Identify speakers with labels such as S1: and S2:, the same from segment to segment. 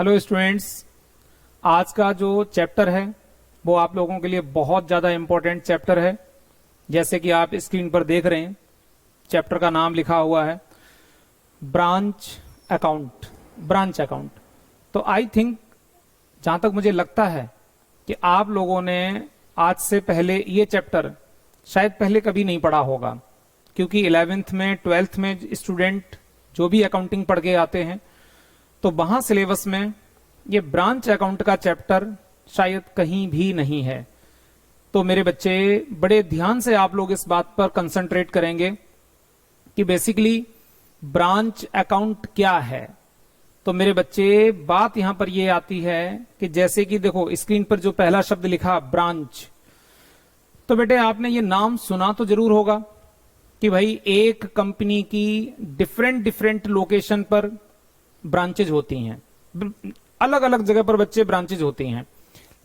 S1: Hello students, आज का जो चैप्टर है वो आप लोगों के लिए बहुत ज़्यादा इम्पोर्टेंट चैप्टर है। जैसे कि आप स्क्रीन पर देख रहे हैं, चैप्टर का नाम लिखा हुआ है ब्रांच अकाउंट। Branch account. तो आई थिंक, जहाँ तक मुझे लगता है कि आप लोगों ने आज से पहले ये चैप्टर शायद पहले कभी नहीं पढ़ा होगा, क्योंकि 11th में 12th में स्टूडेंट जो भी अकाउंटिंग पढ़ के आते हैं तो वहां सिलेबस में ये ब्रांच अकाउंट का चैप्टर शायद कहीं भी नहीं है। तो मेरे बच्चे बड़े ध्यान से आप लोग इस बात पर कंसंट्रेट करेंगे कि बेसिकली ब्रांच अकाउंट क्या है। तो मेरे बच्चे, बात यहां पर ये आती है कि जैसे कि देखो स्क्रीन पर जो पहला शब्द लिखा ब्रांच, तो बेटे आपने ये नाम सुना तो जरूर होगा कि भाई एक कंपनी की डिफरेंट डिफरेंट लोकेशन पर ब्रांचेज होती हैं, अलग अलग जगह पर बच्चे ब्रांचेज होती हैं।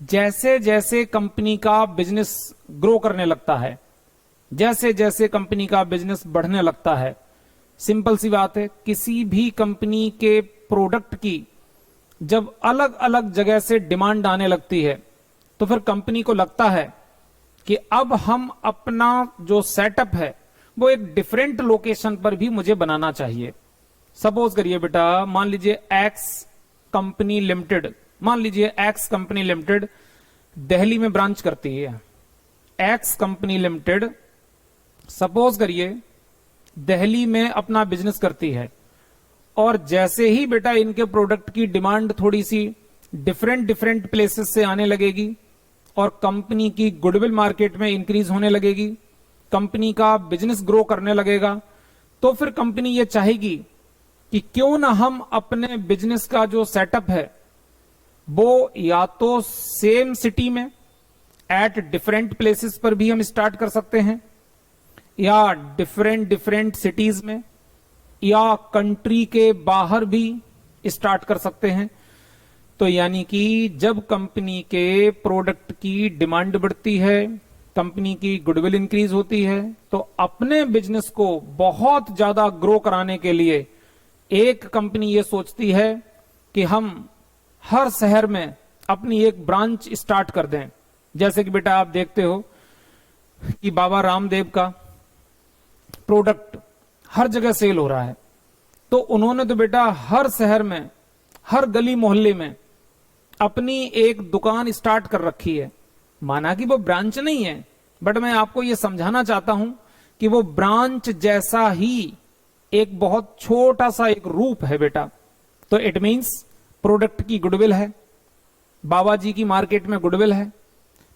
S1: जैसे जैसे कंपनी का बिजनेस ग्रो करने लगता है, जैसे जैसे कंपनी का बिजनेस बढ़ने लगता है, सिंपल सी बात है, किसी भी कंपनी के प्रोडक्ट की जब अलग अलग जगह से डिमांड आने लगती है तो फिर कंपनी को लगता है कि अब हम अपना जो सेटअप है वो एक डिफरेंट लोकेशन पर भी मुझे बनाना चाहिए। सपोज करिए बेटा, मान लीजिए एक्स कंपनी लिमिटेड, मान लीजिए एक्स कंपनी लिमिटेड दिल्ली में ब्रांच करती है। एक्स कंपनी लिमिटेड सपोज करिए दिल्ली में अपना बिजनेस करती है, और जैसे ही बेटा इनके प्रोडक्ट की डिमांड थोड़ी सी डिफरेंट डिफरेंट प्लेसेस से आने लगेगी और कंपनी की गुडविल मार्केट में इंक्रीज होने लगेगी, कंपनी का बिजनेस ग्रो करने लगेगा, तो फिर कंपनी ये चाहेगी कि क्यों ना हम अपने बिजनेस का जो सेटअप है वो या तो सेम सिटी में एट डिफरेंट प्लेसेस पर भी हम स्टार्ट कर सकते हैं, या डिफरेंट डिफरेंट सिटीज में, या कंट्री के बाहर भी स्टार्ट कर सकते हैं। तो यानी कि जब कंपनी के प्रोडक्ट की डिमांड बढ़ती है, कंपनी की गुडविल इंक्रीज होती है, तो अपने बिजनेस को बहुत ज्यादा ग्रो कराने के लिए एक कंपनी ये सोचती है कि हम हर शहर में अपनी एक ब्रांच स्टार्ट कर दें। जैसे कि बेटा आप देखते हो कि बाबा रामदेव का प्रोडक्ट हर जगह सेल हो रहा है, तो उन्होंने तो बेटा हर शहर में, हर गली मोहल्ले में अपनी एक दुकान स्टार्ट कर रखी है। माना कि वो ब्रांच नहीं है, बट मैं आपको ये समझाना चाहता हूं कि वो ब्रांच जैसा ही एक बहुत छोटा सा एक रूप है बेटा। तो इट मींस प्रोडक्ट की गुडविल है, बाबा जी की मार्केट में गुडविल है,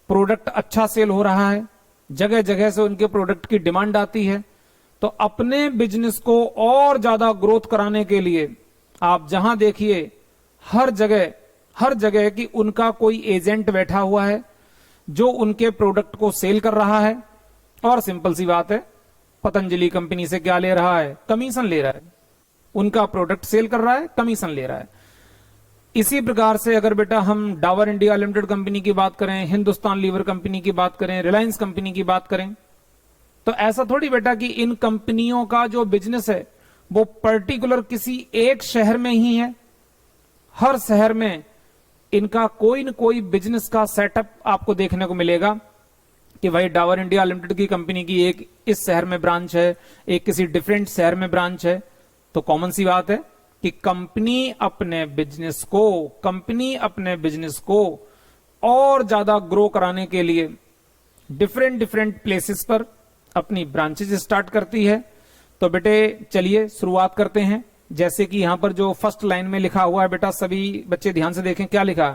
S1: प्रोडक्ट अच्छा सेल हो रहा है, जगह जगह से उनके प्रोडक्ट की डिमांड आती है। तो अपने बिजनेस को और ज्यादा ग्रोथ कराने के लिए आप जहां देखिए हर जगह कि उनका कोई एजेंट बैठा हुआ है जो उनके प्रोडक्ट को सेल कर रहा है, और सिंपल सी बात है, पतंजलि कंपनी से क्या ले रहा है? कमीशन ले रहा है। उनका प्रोडक्ट सेल कर रहा है, कमीशन ले रहा है। इसी प्रकार से अगर बेटा हम डाबर इंडिया लिमिटेड कंपनी की बात करें, हिंदुस्तान लीवर कंपनी की बात करें, रिलायंस कंपनी की बात करें, तो ऐसा थोड़ी बेटा कि इन कंपनियों का जो बिजनेस है वो पर्टिकुलर किसी एक शहर में ही है। हर शहर में इनका कोई न कोई बिजनेस का सेटअप आपको देखने को मिलेगा कि भाई डाबर इंडिया लिमिटेड की कंपनी की एक इस शहर में ब्रांच है, एक किसी डिफरेंट शहर में ब्रांच है। तो कॉमन सी बात है कि कंपनी अपने बिजनेस को और ज्यादा ग्रो कराने के लिए डिफरेंट डिफरेंट प्लेसेस पर अपनी ब्रांचेस स्टार्ट करती है। तो बेटे चलिए शुरुआत करते हैं। जैसे कि यहां पर जो फर्स्ट लाइन में लिखा हुआ है बेटा, सभी बच्चे ध्यान से देखें क्या लिखा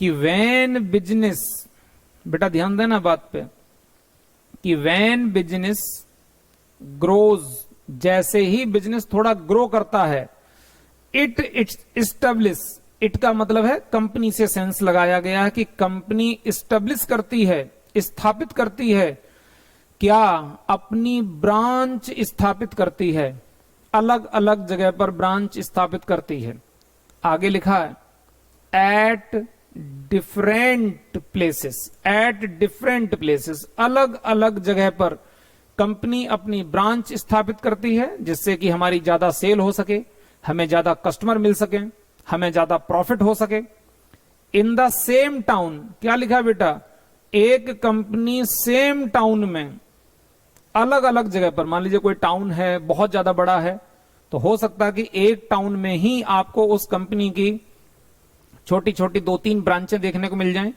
S1: कि व्हेन बिजनेस, बेटा ध्यान देना बात पे, कि व्हेन बिजनेस ग्रोज, जैसे ही बिजनेस थोड़ा ग्रो करता है, इट इस्टेब्लिश, इट का मतलब है कंपनी से सेंस लगाया गया है कि कंपनी इस्टेब्लिश करती है, स्थापित करती है, क्या अपनी ब्रांच स्थापित करती है, अलग अलग जगह पर ब्रांच स्थापित करती है। आगे लिखा है एट डिफरेंट प्लेसेस, अलग अलग जगह पर कंपनी अपनी ब्रांच स्थापित करती है, जिससे कि हमारी ज्यादा सेल हो सके, हमें ज्यादा कस्टमर मिल सके, हमें ज्यादा प्रॉफिट हो सके। इन द सेम टाउन, क्या लिखा है बेटा, एक कंपनी सेम टाउन में अलग अलग जगह पर, मान लीजिए कोई टाउन है बहुत ज्यादा बड़ा है, तो हो सकता है कि एक टाउन में ही आपको उस कंपनी की छोटी छोटी 2-3 ब्रांचें देखने को मिल जाएं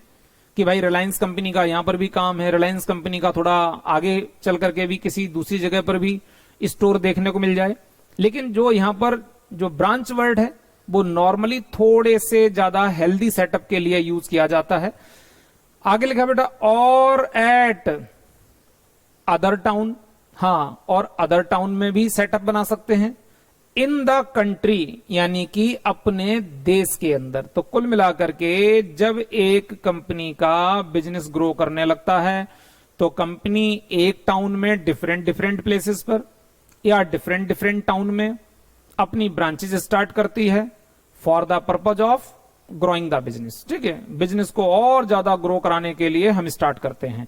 S1: कि भाई रिलायंस कंपनी का यहां पर भी काम है, रिलायंस कंपनी का थोड़ा आगे चल करके भी किसी दूसरी जगह पर भी स्टोर देखने को मिल जाए। लेकिन जो यहां पर जो ब्रांच वर्ड है वो नॉर्मली थोड़े से ज्यादा हेल्दी सेटअप के लिए यूज किया जाता है। आगे लिखा बेटा और एट अदर टाउन, हाँ, और अदर टाउन में भी सेटअप बना सकते हैं। इन द कंट्री, यानी कि अपने देश के अंदर। तो कुल मिलाकर के जब एक कंपनी का बिजनेस ग्रो करने लगता है तो कंपनी एक टाउन में डिफरेंट डिफरेंट प्लेसेस पर या डिफरेंट डिफरेंट टाउन में अपनी ब्रांचेस स्टार्ट करती है for the purpose of growing the business. ठीक है, बिजनेस को और ज्यादा ग्रो कराने के लिए हम स्टार्ट करते हैं।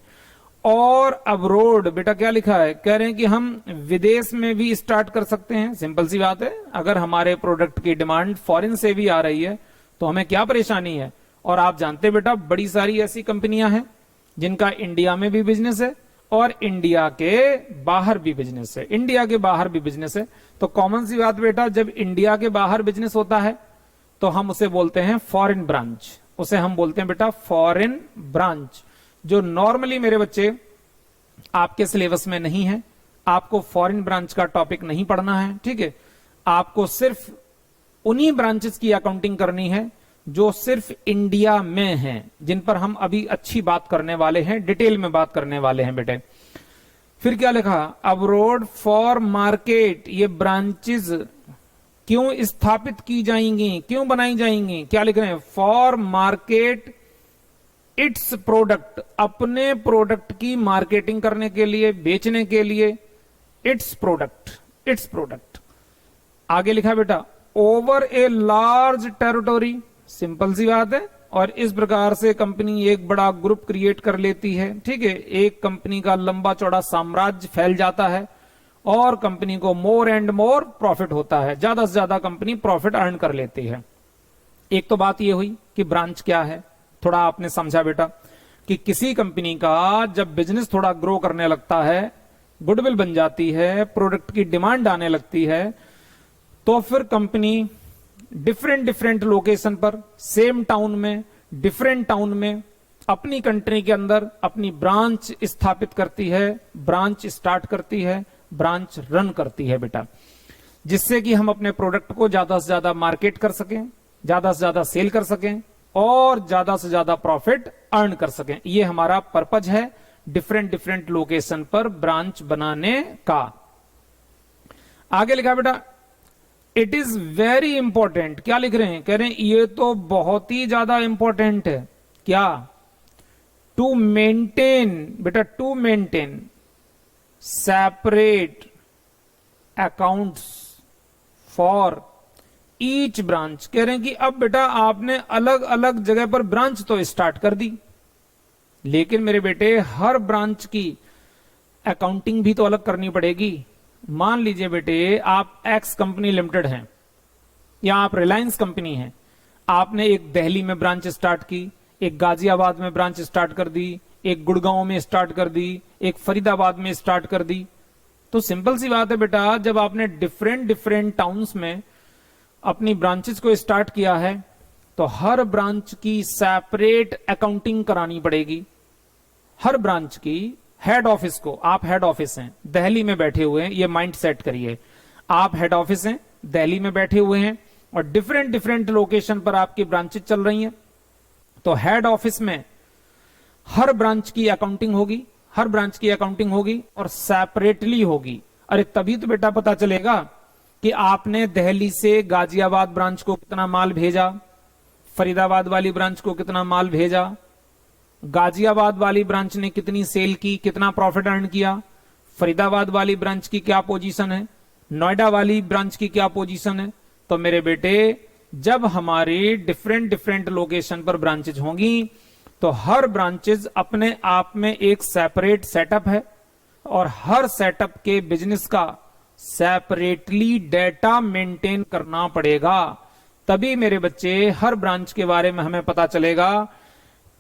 S1: और अब्रोड, बेटा क्या लिखा है, कह रहे हैं कि हम विदेश में भी स्टार्ट कर सकते हैं। सिंपल सी बात है, अगर हमारे प्रोडक्ट की डिमांड फॉरेन से भी आ रही है तो हमें क्या परेशानी है। और आप जानते हैं बेटा, बड़ी सारी ऐसी कंपनियां हैं जिनका इंडिया में भी बिजनेस है और इंडिया के बाहर भी बिजनेस है, इंडिया के बाहर भी बिजनेस है। तो कॉमन सी बात बेटा, जब इंडिया के बाहर बिजनेस होता है तो हम उसे बोलते हैं फॉरेन ब्रांच, उसे हम बोलते हैं बेटा फॉरेन ब्रांच। जो नॉर्मली मेरे बच्चे आपके सिलेबस में नहीं है, आपको फॉरेन ब्रांच का टॉपिक नहीं पढ़ना है। ठीक है, आपको सिर्फ उन्हीं ब्रांचेस की अकाउंटिंग करनी है जो सिर्फ इंडिया में हैं, जिन पर हम अभी अच्छी बात करने वाले हैं, डिटेल में बात करने वाले हैं बेटे। फिर क्या लिखा, अब्रोड फॉर मार्केट, ये ब्रांचेस क्यों स्थापित की जाएंगी, क्यों बनाई जाएंगी, क्या लिख रहे हैं, फॉर मार्केट इट्स प्रोडक्ट, अपने प्रोडक्ट की मार्केटिंग करने के लिए, बेचने के लिए, इट्स प्रोडक्ट, इट्स प्रोडक्ट। आगे लिखा बेटा over a large territory, simple सी बात है। और इस प्रकार से कंपनी एक बड़ा ग्रुप क्रिएट कर लेती है। ठीक है, एक कंपनी का लंबा चौड़ा साम्राज्य फैल जाता है और कंपनी को मोर एंड मोर प्रॉफिट होता है, ज्यादा से ज्यादा कंपनी प्रॉफिट अर्न कर लेती है। एक तो बात यह हुई कि ब्रांच क्या है, थोड़ा आपने समझा बेटा कि किसी कंपनी का जब बिजनेस थोड़ा ग्रो करने लगता है, गुडविल बन जाती है, प्रोडक्ट की डिमांड आने लगती है, तो फिर कंपनी डिफरेंट डिफरेंट लोकेशन पर, सेम टाउन में, डिफरेंट टाउन में, अपनी कंट्री के अंदर अपनी ब्रांच स्थापित करती है, ब्रांच स्टार्ट करती है, ब्रांच रन करती है बेटा, जिससे कि हम अपने प्रोडक्ट को ज्यादा से ज्यादा मार्केट कर सकें, ज्यादा से ज्यादा सेल कर सकें और ज्यादा से ज्यादा प्रॉफिट अर्न कर सकें। ये हमारा पर्पज है डिफरेंट डिफरेंट लोकेशन पर ब्रांच बनाने का। आगे लिखा बेटा इट इज वेरी इंपॉर्टेंट, क्या लिख रहे हैं, कह रहे हैं ये तो बहुत ही ज्यादा इंपॉर्टेंट है, क्या, टू मेंटेन, बेटा to maintain separate accounts for each branch. कह रहे हैं कि अब बेटा आपने अलग अलग जगह पर ब्रांच तो स्टार्ट कर दी, लेकिन मेरे बेटे हर ब्रांच की अकाउंटिंग भी तो अलग करनी पड़ेगी। मान लीजिए बेटे आप एक्स कंपनी लिमिटेड हैं या आप रिलायंस कंपनी हैं, आपने एक दिल्ली में ब्रांच स्टार्ट की, एक गाजियाबाद में ब्रांच स्टार्ट कर दी, एक गुड़गांव में स्टार्ट कर दी, एक फरीदाबाद में स्टार्ट कर दी। तो सिंपल सी बात है बेटा, जब आपने डिफरेंट डिफरेंट टाउन्स में अपनी ब्रांचेस को स्टार्ट किया है तो हर ब्रांच की सेपरेट अकाउंटिंग करानी पड़ेगी। हर ब्रांच की हेड ऑफिस को, आप हेड ऑफिस हैं, दिल्ली में बैठे हुए हैं, ये माइंड सेट करिए, आप हेड ऑफिस हैं, दिल्ली में बैठे हुए हैं और डिफरेंट डिफरेंट लोकेशन पर आपकी ब्रांचेस चल रही हैं। तो हेड ऑफिस में हर ब्रांच की अकाउंटिंग होगी, हर ब्रांच की अकाउंटिंग होगी और सेपरेटली होगी। अरे तभी तो बेटा पता चलेगा कि आपने दिल्ली से गाजियाबाद ब्रांच को कितना माल भेजा, फरीदाबाद वाली ब्रांच को कितना माल भेजा, गाजियाबाद वाली ब्रांच ने कितनी सेल की, कितना प्रॉफिट अर्न किया, फरीदाबाद वाली ब्रांच की क्या पोजीशन है, नोएडा वाली ब्रांच की क्या पोजीशन है। तो मेरे बेटे जब हमारी डिफरेंट डिफरेंट लोकेशन पर ब्रांचेज होंगी तो हर ब्रांचेज अपने आप में एक सेपरेट सेटअप है और हर सेटअप के बिजनेस का सेपरेटली डेटा मेंटेन करना पड़ेगा। तभी मेरे बच्चे हर ब्रांच के बारे में हमें पता चलेगा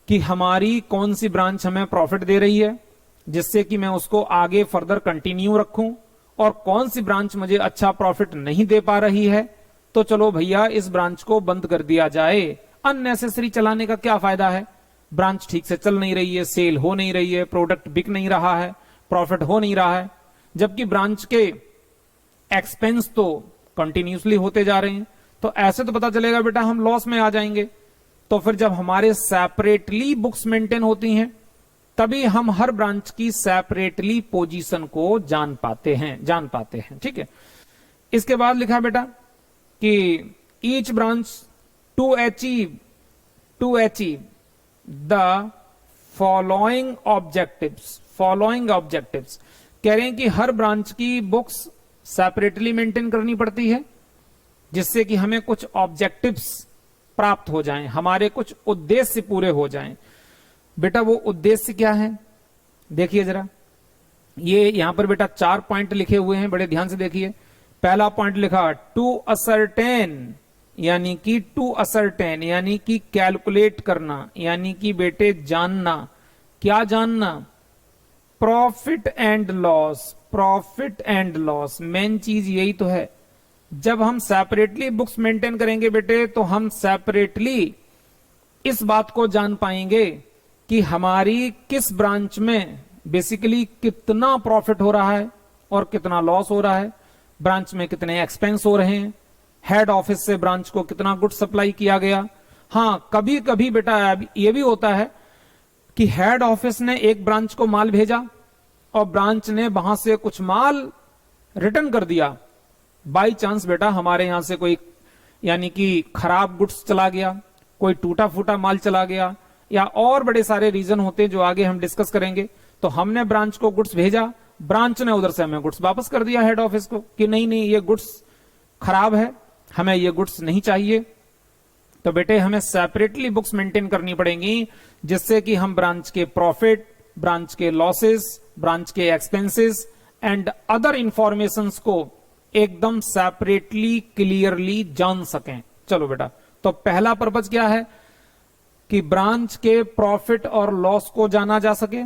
S1: कि हमारी कौन सी ब्रांच हमें प्रॉफिट दे रही है, जिससे कि मैं उसको आगे फर्दर कंटिन्यू रखूं, और कौन सी ब्रांच मुझे अच्छा प्रॉफिट नहीं दे पा रही है, तो चलो भैया इस ब्रांच को बंद कर दिया जाए। अननेसेसरी चलाने का क्या फायदा है? ब्रांच ठीक से चल नहीं रही है, सेल हो नहीं रही है, प्रोडक्ट बिक नहीं रहा है, प्रॉफिट हो नहीं रहा है, जबकि ब्रांच के एक्सपेंस तो कंटिन्यूसली होते जा रहे हैं। तो ऐसे तो पता चलेगा बेटा हम लॉस में आ जाएंगे। तो फिर जब हमारे सेपरेटली बुक्स मेंटेन होती हैं, तभी हम हर ब्रांच की सेपरेटली पोजीशन को जान पाते हैं। ठीक है। इसके बाद लिखा बेटा कि each branch to achieve the following objectives कह रहे हैं कि हर ब्रांच की बुक्स सेपरेटली मेंटेन करनी पड़ती है, जिससे कि हमें कुछ ऑब्जेक्टिव्स प्राप्त हो जाएं, हमारे कुछ उद्देश्य पूरे हो जाएं। बेटा वो उद्देश्य क्या है? देखिए जरा, ये यहां पर बेटा 4 पॉइंट लिखे हुए हैं, बड़े ध्यान से देखिए। पहला पॉइंट लिखा टू असर्टेन, यानी कि कैलकुलेट करना, यानी कि बेटे जानना। क्या जानना? Profit and loss. मेन चीज यही तो है। जब हम सेपरेटली बुक्स मेंटेन करेंगे बेटे, तो हम सेपरेटली इस बात को जान पाएंगे कि हमारी किस ब्रांच में बेसिकली कितना प्रॉफिट हो रहा है और कितना लॉस हो रहा है, ब्रांच में कितने एक्सपेंस हो रहे हैं, हेड ऑफिस से ब्रांच को कितना गुड सप्लाई किया गया। हां, कभी कभी बेटा ये भी होता है कि हेड ऑफिस ने एक ब्रांच को माल भेजा और ब्रांच ने वहां से कुछ माल रिटर्न कर दिया। बाई चांस बेटा हमारे यहां से कोई यानी कि खराब गुड्स चला गया, कोई टूटा फूटा माल चला गया, या और बड़े सारे रीजन होते हैं जो आगे हम डिस्कस करेंगे। तो हमने ब्रांच को गुड्स भेजा, ब्रांच ने उधर से हमें गुड्स वापस कर दिया हेड ऑफिस को कि नहीं ये गुड्स खराब है, हमें ये गुड्स नहीं चाहिए। तो बेटे हमें सेपरेटली बुक्स मेंटेन करनी पड़ेंगी, जिससे कि हम ब्रांच के प्रॉफिट, ब्रांच के लॉसेस, ब्रांच के एक्सपेंसेस एंड अदर इंफॉर्मेशंस को एकदम सेपरेटली क्लियरली जान सकें। चलो बेटा, तो पहला पर्पज क्या है कि ब्रांच के प्रॉफिट और लॉस को जाना जा सके।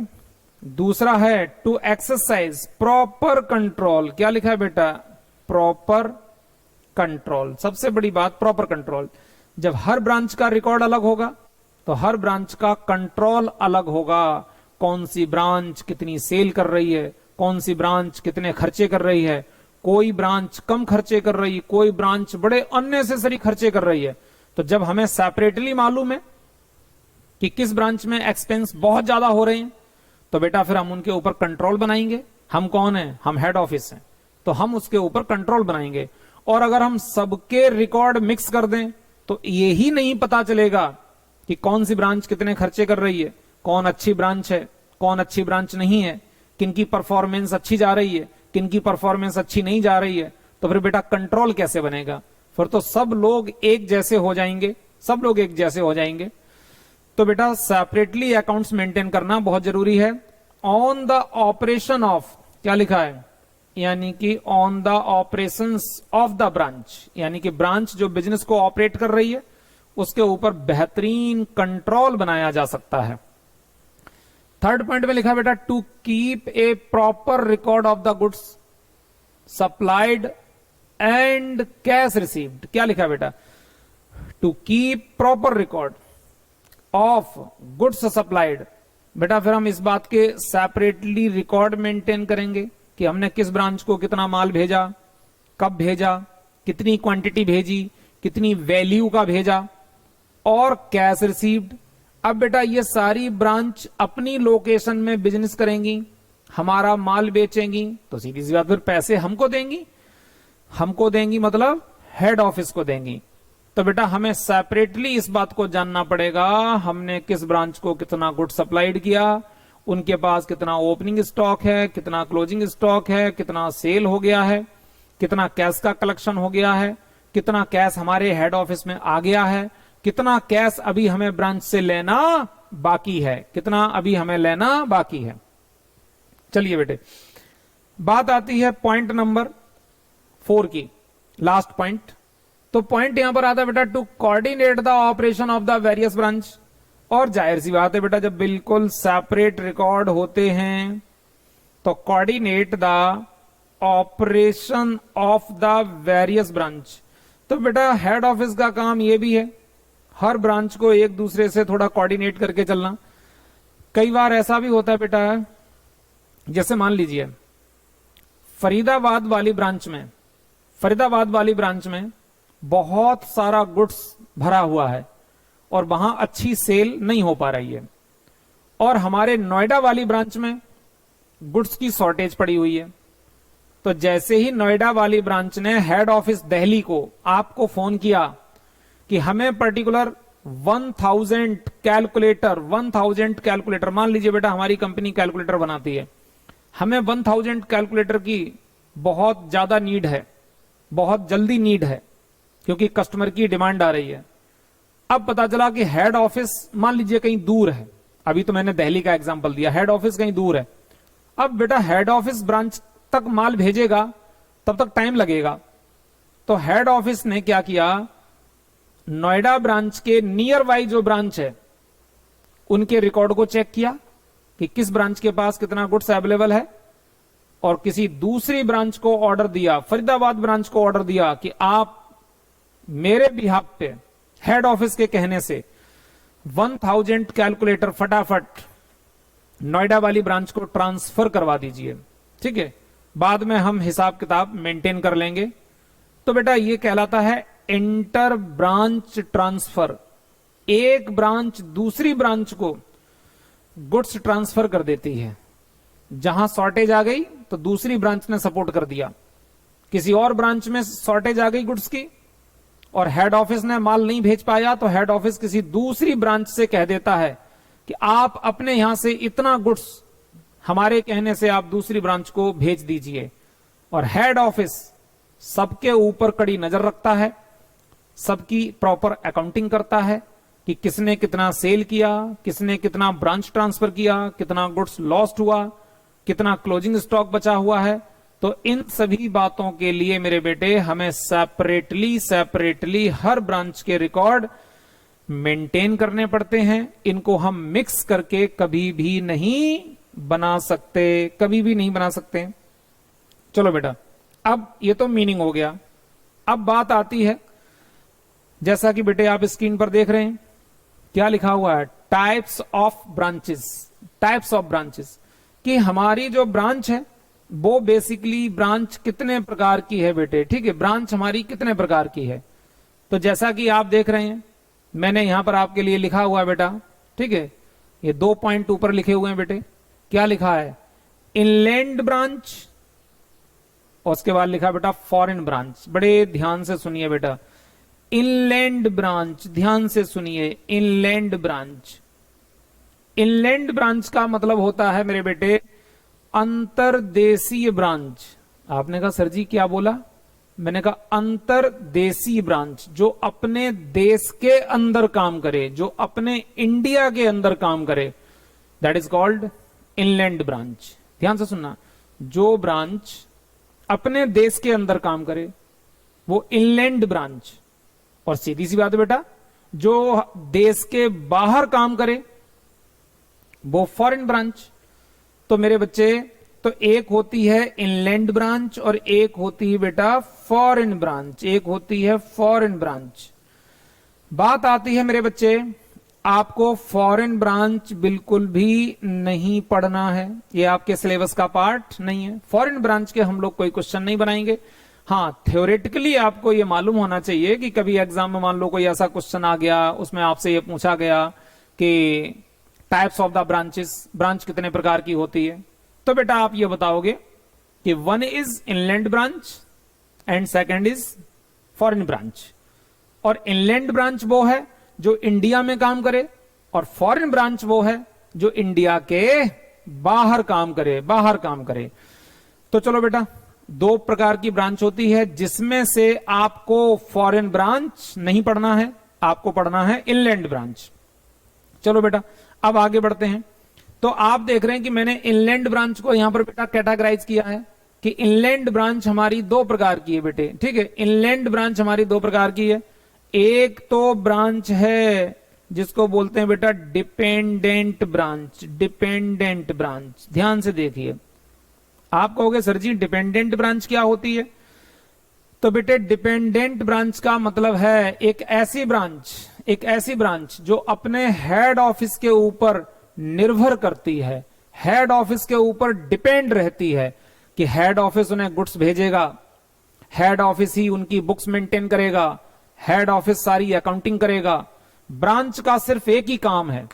S1: दूसरा है टू एक्सरसाइज प्रॉपर कंट्रोल। क्या लिखा है बेटा? Proper control. सबसे बड़ी बात प्रॉपर कंट्रोल। जब हर ब्रांच का रिकॉर्ड अलग होगा तो हर ब्रांच का कंट्रोल अलग होगा। कौन सी ब्रांच कितनी सेल कर रही है, कौन सी ब्रांच कितने खर्चे कर रही है, कोई ब्रांच कम खर्चे कर रही है, कोई ब्रांच बड़े अननेसेसरी खर्चे कर रही है। तो जब हमें सेपरेटली मालूम है कि किस ब्रांच में एक्सपेंस बहुत ज्यादा हो रहे हैं, तो बेटा फिर हम उनके ऊपर कंट्रोल बनाएंगे। हम कौन है? हम हेड ऑफिस हैं, तो हम उसके ऊपर कंट्रोल बनाएंगे। और अगर हम सबके रिकॉर्ड मिक्स कर दें तो यही नहीं पता चलेगा कि कौन सी ब्रांच कितने खर्चे कर रही है, कौन अच्छी ब्रांच है, कौन अच्छी ब्रांच नहीं है, किनकी परफॉर्मेंस अच्छी जा रही है, किनकी परफॉर्मेंस अच्छी नहीं जा रही है। तो फिर बेटा कंट्रोल कैसे बनेगा? फिर तो सब लोग एक जैसे हो जाएंगे। तो बेटा सेपरेटली अकाउंट्स मेंटेन करना बहुत जरूरी है। ऑन द ऑपरेशन ऑफ, क्या लिखा है? यानी कि on the operations of the branch, यानी कि ब्रांच जो बिजनेस को ऑपरेट कर रही है उसके ऊपर बेहतरीन कंट्रोल बनाया जा सकता है। थर्ड पॉइंट में लिखा बेटा to keep a proper record of the goods supplied and cash received. क्या लिखा बेटा? To keep proper record of goods supplied. बेटा फिर हम इस बात के सेपरेटली रिकॉर्ड मेंटेन करेंगे कि हमने किस ब्रांच को कितना माल भेजा, कब भेजा, कितनी क्वांटिटी भेजी, कितनी वैल्यू का भेजा, और कैश रिसीव्ड। अब बेटा ये सारी ब्रांच अपनी लोकेशन में बिजनेस करेंगी, हमारा माल बेचेंगी, तो सीधी सी बात फिर पैसे हमको देंगी मतलब हेड ऑफिस को देंगी। तो बेटा हमें सेपरेटली इस बात को जानना पड़ेगा हमने किस ब्रांच को कितना गुड सप्लाइड किया, उनके पास कितना ओपनिंग स्टॉक है, कितना क्लोजिंग स्टॉक है, कितना सेल हो गया है, कितना कैश का कलेक्शन हो गया है, कितना कैश हमारे हेड ऑफिस में आ गया है, कितना कैश अभी हमें ब्रांच से लेना बाकी है, कितना अभी हमें लेना बाकी है। चलिए बेटे, बात आती है पॉइंट नंबर 4 की, लास्ट पॉइंट। तो पॉइंट यहां पर आता है बेटा to coordinate the operation of the various branch. और जाहिर सी बात है बेटा जब बिल्कुल सेपरेट रिकॉर्ड होते हैं तो coordinate the operation of the various branch. तो बेटा हेड ऑफिस का काम यह भी है हर ब्रांच को एक दूसरे से थोड़ा कोऑर्डिनेट करके चलना। कई बार ऐसा भी होता है बेटा, जैसे मान लीजिए फरीदाबाद वाली ब्रांच में बहुत सारा गुड्स भरा हुआ है और वहां अच्छी सेल नहीं हो पा रही है, और हमारे नोएडा वाली ब्रांच में गुड्स की शॉर्टेज पड़ी हुई है। तो जैसे ही नोएडा वाली ब्रांच ने हेड ऑफिस दिल्ली को आपको फोन किया कि हमें पर्टिकुलर 1000 कैलकुलेटर, मान लीजिए बेटा हमारी कंपनी कैलकुलेटर बनाती है, हमें 1000 कैलकुलेटर की बहुत ज्यादा नीड है, बहुत जल्दी नीड है क्योंकि कस्टमर की डिमांड आ रही है। अब पता चला कि हेड ऑफिस मान लीजिए कहीं दूर है, अभी तो मैंने दिल्ली का एग्जांपल दिया, हेड ऑफिस कहीं दूर है। अब बेटा हेड ऑफिस ब्रांच तक माल भेजेगा तब तक टाइम लगेगा, तो हेड ऑफिस ने क्या किया, नोएडा ब्रांच के नियर बाई जो ब्रांच है उनके रिकॉर्ड को चेक किया कि किस ब्रांच के पास कितना गुड्स अवेलेबल है, और किसी दूसरी ब्रांच को ऑर्डर दिया, फरीदाबाद ब्रांच को ऑर्डर दिया कि आप मेरे बिहाफ पे हेड ऑफिस के कहने से 1000 कैलकुलेटर फटाफट नोएडा वाली ब्रांच को ट्रांसफर करवा दीजिए। ठीक है, बाद में हम हिसाब किताब मेंटेन कर लेंगे। तो बेटा ये कहलाता है इंटर ब्रांच ट्रांसफर। एक ब्रांच दूसरी ब्रांच को गुड्स ट्रांसफर कर देती है, जहां शॉर्टेज आ गई तो दूसरी ब्रांच ने सपोर्ट कर दिया, किसी और ब्रांच में शॉर्टेज आ गई गुड्स की और हेड ऑफिस ने माल नहीं भेज पाया, तो हेड ऑफिस किसी दूसरी ब्रांच से कह देता है कि आप अपने यहां से इतना गुड्स हमारे कहने से आप दूसरी ब्रांच को भेज दीजिए। और हेड ऑफिस सबके ऊपर कड़ी नजर रखता है, सबकी प्रॉपर अकाउंटिंग करता है कि किसने कितना सेल किया, किसने कितना ब्रांच ट्रांसफर किया, कितना गुड्स लॉस्ट हुआ, कितना क्लोजिंग स्टॉक बचा हुआ है। तो इन सभी बातों के लिए मेरे बेटे हमें सेपरेटली हर ब्रांच के रिकॉर्ड मेंटेन करने पड़ते हैं। इनको हम मिक्स करके कभी भी नहीं बना सकते। चलो बेटा, अब ये तो मीनिंग हो गया। अब बात आती है, जैसा कि बेटे आप स्क्रीन पर देख रहे हैं, क्या लिखा हुआ है, टाइप्स ऑफ ब्रांचेस, कि हमारी जो ब्रांच है वो बेसिकली ब्रांच कितने प्रकार की है बेटे। ठीक है, ब्रांच हमारी कितने प्रकार की है। तो जैसा कि आप देख रहे हैं, मैंने यहां पर आपके लिए लिखा हुआ है बेटा। ठीक है, ये 2 पॉइंट ऊपर लिखे हुए हैं बेटे। क्या लिखा है, इनलैंड ब्रांच, और उसके बाद लिखा बेटा फॉरेन ब्रांच। बड़े ध्यान से सुनिए बेटा, इनलैंड ब्रांच, ध्यान से सुनिए, इनलैंड ब्रांच का मतलब होता है मेरे बेटे अंतरदेशीय ब्रांच। आपने कहा सर जी क्या बोला, मैंने कहा अंतरदेशीय ब्रांच, जो अपने देश के अंदर काम करे, जो अपने इंडिया के अंदर काम करे, that is called inland branch. ध्यान से सुनना, जो ब्रांच अपने देश के अंदर काम करे वो इनलैंड ब्रांच, और सीधी सी बात है बेटा, जो देश के बाहर काम करे वो फॉरेन ब्रांच। तो मेरे बच्चे, तो एक होती है इनलैंड ब्रांच और एक होती है बेटा फॉरेन ब्रांच, बात आती है मेरे बच्चे, आपको फॉरेन ब्रांच बिल्कुल भी नहीं पढ़ना है, ये आपके सिलेबस का पार्ट नहीं है। फॉरेन ब्रांच के हम लोग कोई क्वेश्चन नहीं बनाएंगे। हाँ, थ्योरेटिकली आपको ये मालूम होना चाहिए कि कभी एग्जाम में मान लो कोई ऐसा क्वेश्चन आ गया, उसमें आपसे ये पूछा गया कि types of the branches, branch कितने प्रकार की होती है, तो बेटा आप ये बताओगे कि 1 is inland branch and second is foreign branch. और इनलैंड ब्रांच वो है जो इंडिया में काम करे, और फॉरेन ब्रांच वो है जो इंडिया के बाहर काम करे। तो चलो बेटा, 2 प्रकार की ब्रांच होती है, जिसमें से आपको फॉरेन ब्रांच नहीं पढ़ना है, आपको पढ़ना है इनलैंड ब्रांच। चलो बेटा, अब आगे बढ़ते हैं। तो आप देख रहे हैं कि मैंने इनलैंड ब्रांच को यहां पर बेटा कैटेगराइज किया है। कि इनलैंड ब्रांच हमारी दो प्रकार की है बेटे, ठीक है। इनलैंड ब्रांच हमारी दो प्रकार की है। एक तो ब्रांच है जिसको बोलते हैं बेटा डिपेंडेंट ब्रांच। डिपेंडेंट ब्रांच, ध्यान से देखिए। आप कहोगे सर जी डिपेंडेंट ब्रांच क्या होती है? तो बेटे डिपेंडेंट ब्रांच का मतलब है एक ऐसी ब्रांच जो अपने हेड ऑफिस के ऊपर निर्भर करती है, हेड ऑफिस के ऊपर डिपेंड रहती है कि हेड ऑफिस उन्हें गुड्स भेजेगा, हेड ऑफिस ही उनकी बुक्स मेंटेन करेगा, हेड ऑफिस सारी अकाउंटिंग करेगा। ब्रांच का सिर्फ एक ही काम है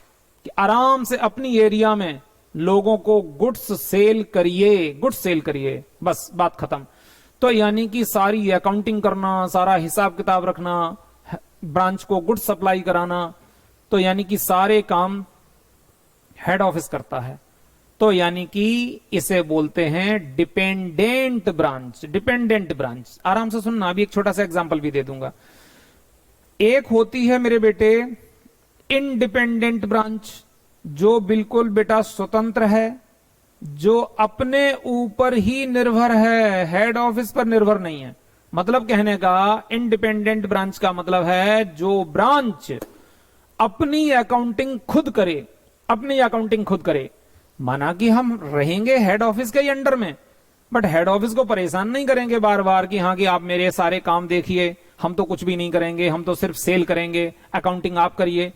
S1: कि आराम से अपनी एरिया में लोगों को गुड्स सेल करिए, बस बात खत्म। तो यानी कि सारी अकाउंटिंग करना, सारा हिसाब किताब रखना, ब्रांच को गुड्स सप्लाई कराना, तो यानी कि सारे काम हेड ऑफिस करता है। तो यानी कि इसे बोलते हैं डिपेंडेंट ब्रांच। डिपेंडेंट ब्रांच, आराम से सुनना, अभी एक छोटा सा एग्जांपल भी दे दूंगा। एक होती है मेरे बेटे इंडिपेंडेंट ब्रांच, जो बिल्कुल बेटा स्वतंत्र है, जो अपने ऊपर ही निर्भर है, हेड ऑफिस पर निर्भर नहीं है। मतलब कहने का इंडिपेंडेंट ब्रांच का मतलब है जो ब्रांच अपनी अकाउंटिंग खुद करे। माना कि हम रहेंगे हेड ऑफिस के ही अंडर में, बट हेड ऑफिस को परेशान नहीं करेंगे बार बार कि हाँ कि आप मेरे सारे काम देखिए, हम तो कुछ भी नहीं करेंगे, हम तो सिर्फ सेल करेंगे, अकाउंटिंग आप करिए।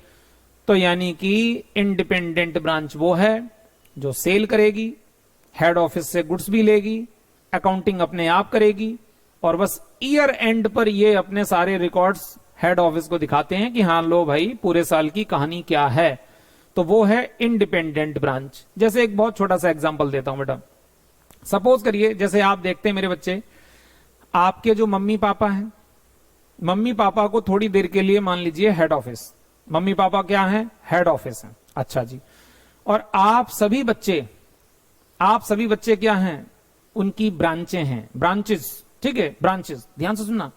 S1: तो यानी कि इंडिपेंडेंट ब्रांच वो है जो सेल करेगी, हेड ऑफिस से गुड्स भी लेगी, अकाउंटिंग अपने आप करेगी, और बस ईयर एंड पर ये अपने सारे रिकॉर्ड्स हेड ऑफिस को दिखाते हैं कि हाँ लो भाई पूरे साल की कहानी क्या है। तो वो है इंडिपेंडेंट ब्रांच। जैसे एक बहुत छोटा सा एग्जांपल देता हूं बेटा। सपोज करिए, जैसे आप देखते हैं मेरे बच्चे, आपके जो मम्मी पापा हैं, मम्मी पापा को थोड़ी देर के लिए मान लीजिए हेड ऑफिस, मम्मी पापा क्या है? हेड ऑफिस है। अच्छा जी। और आप सभी बच्चे क्या हैं? उनकी ब्रांचें हैं, ब्रांचेस, ठीक है, ब्रांचेस। ध्यान से सुनना।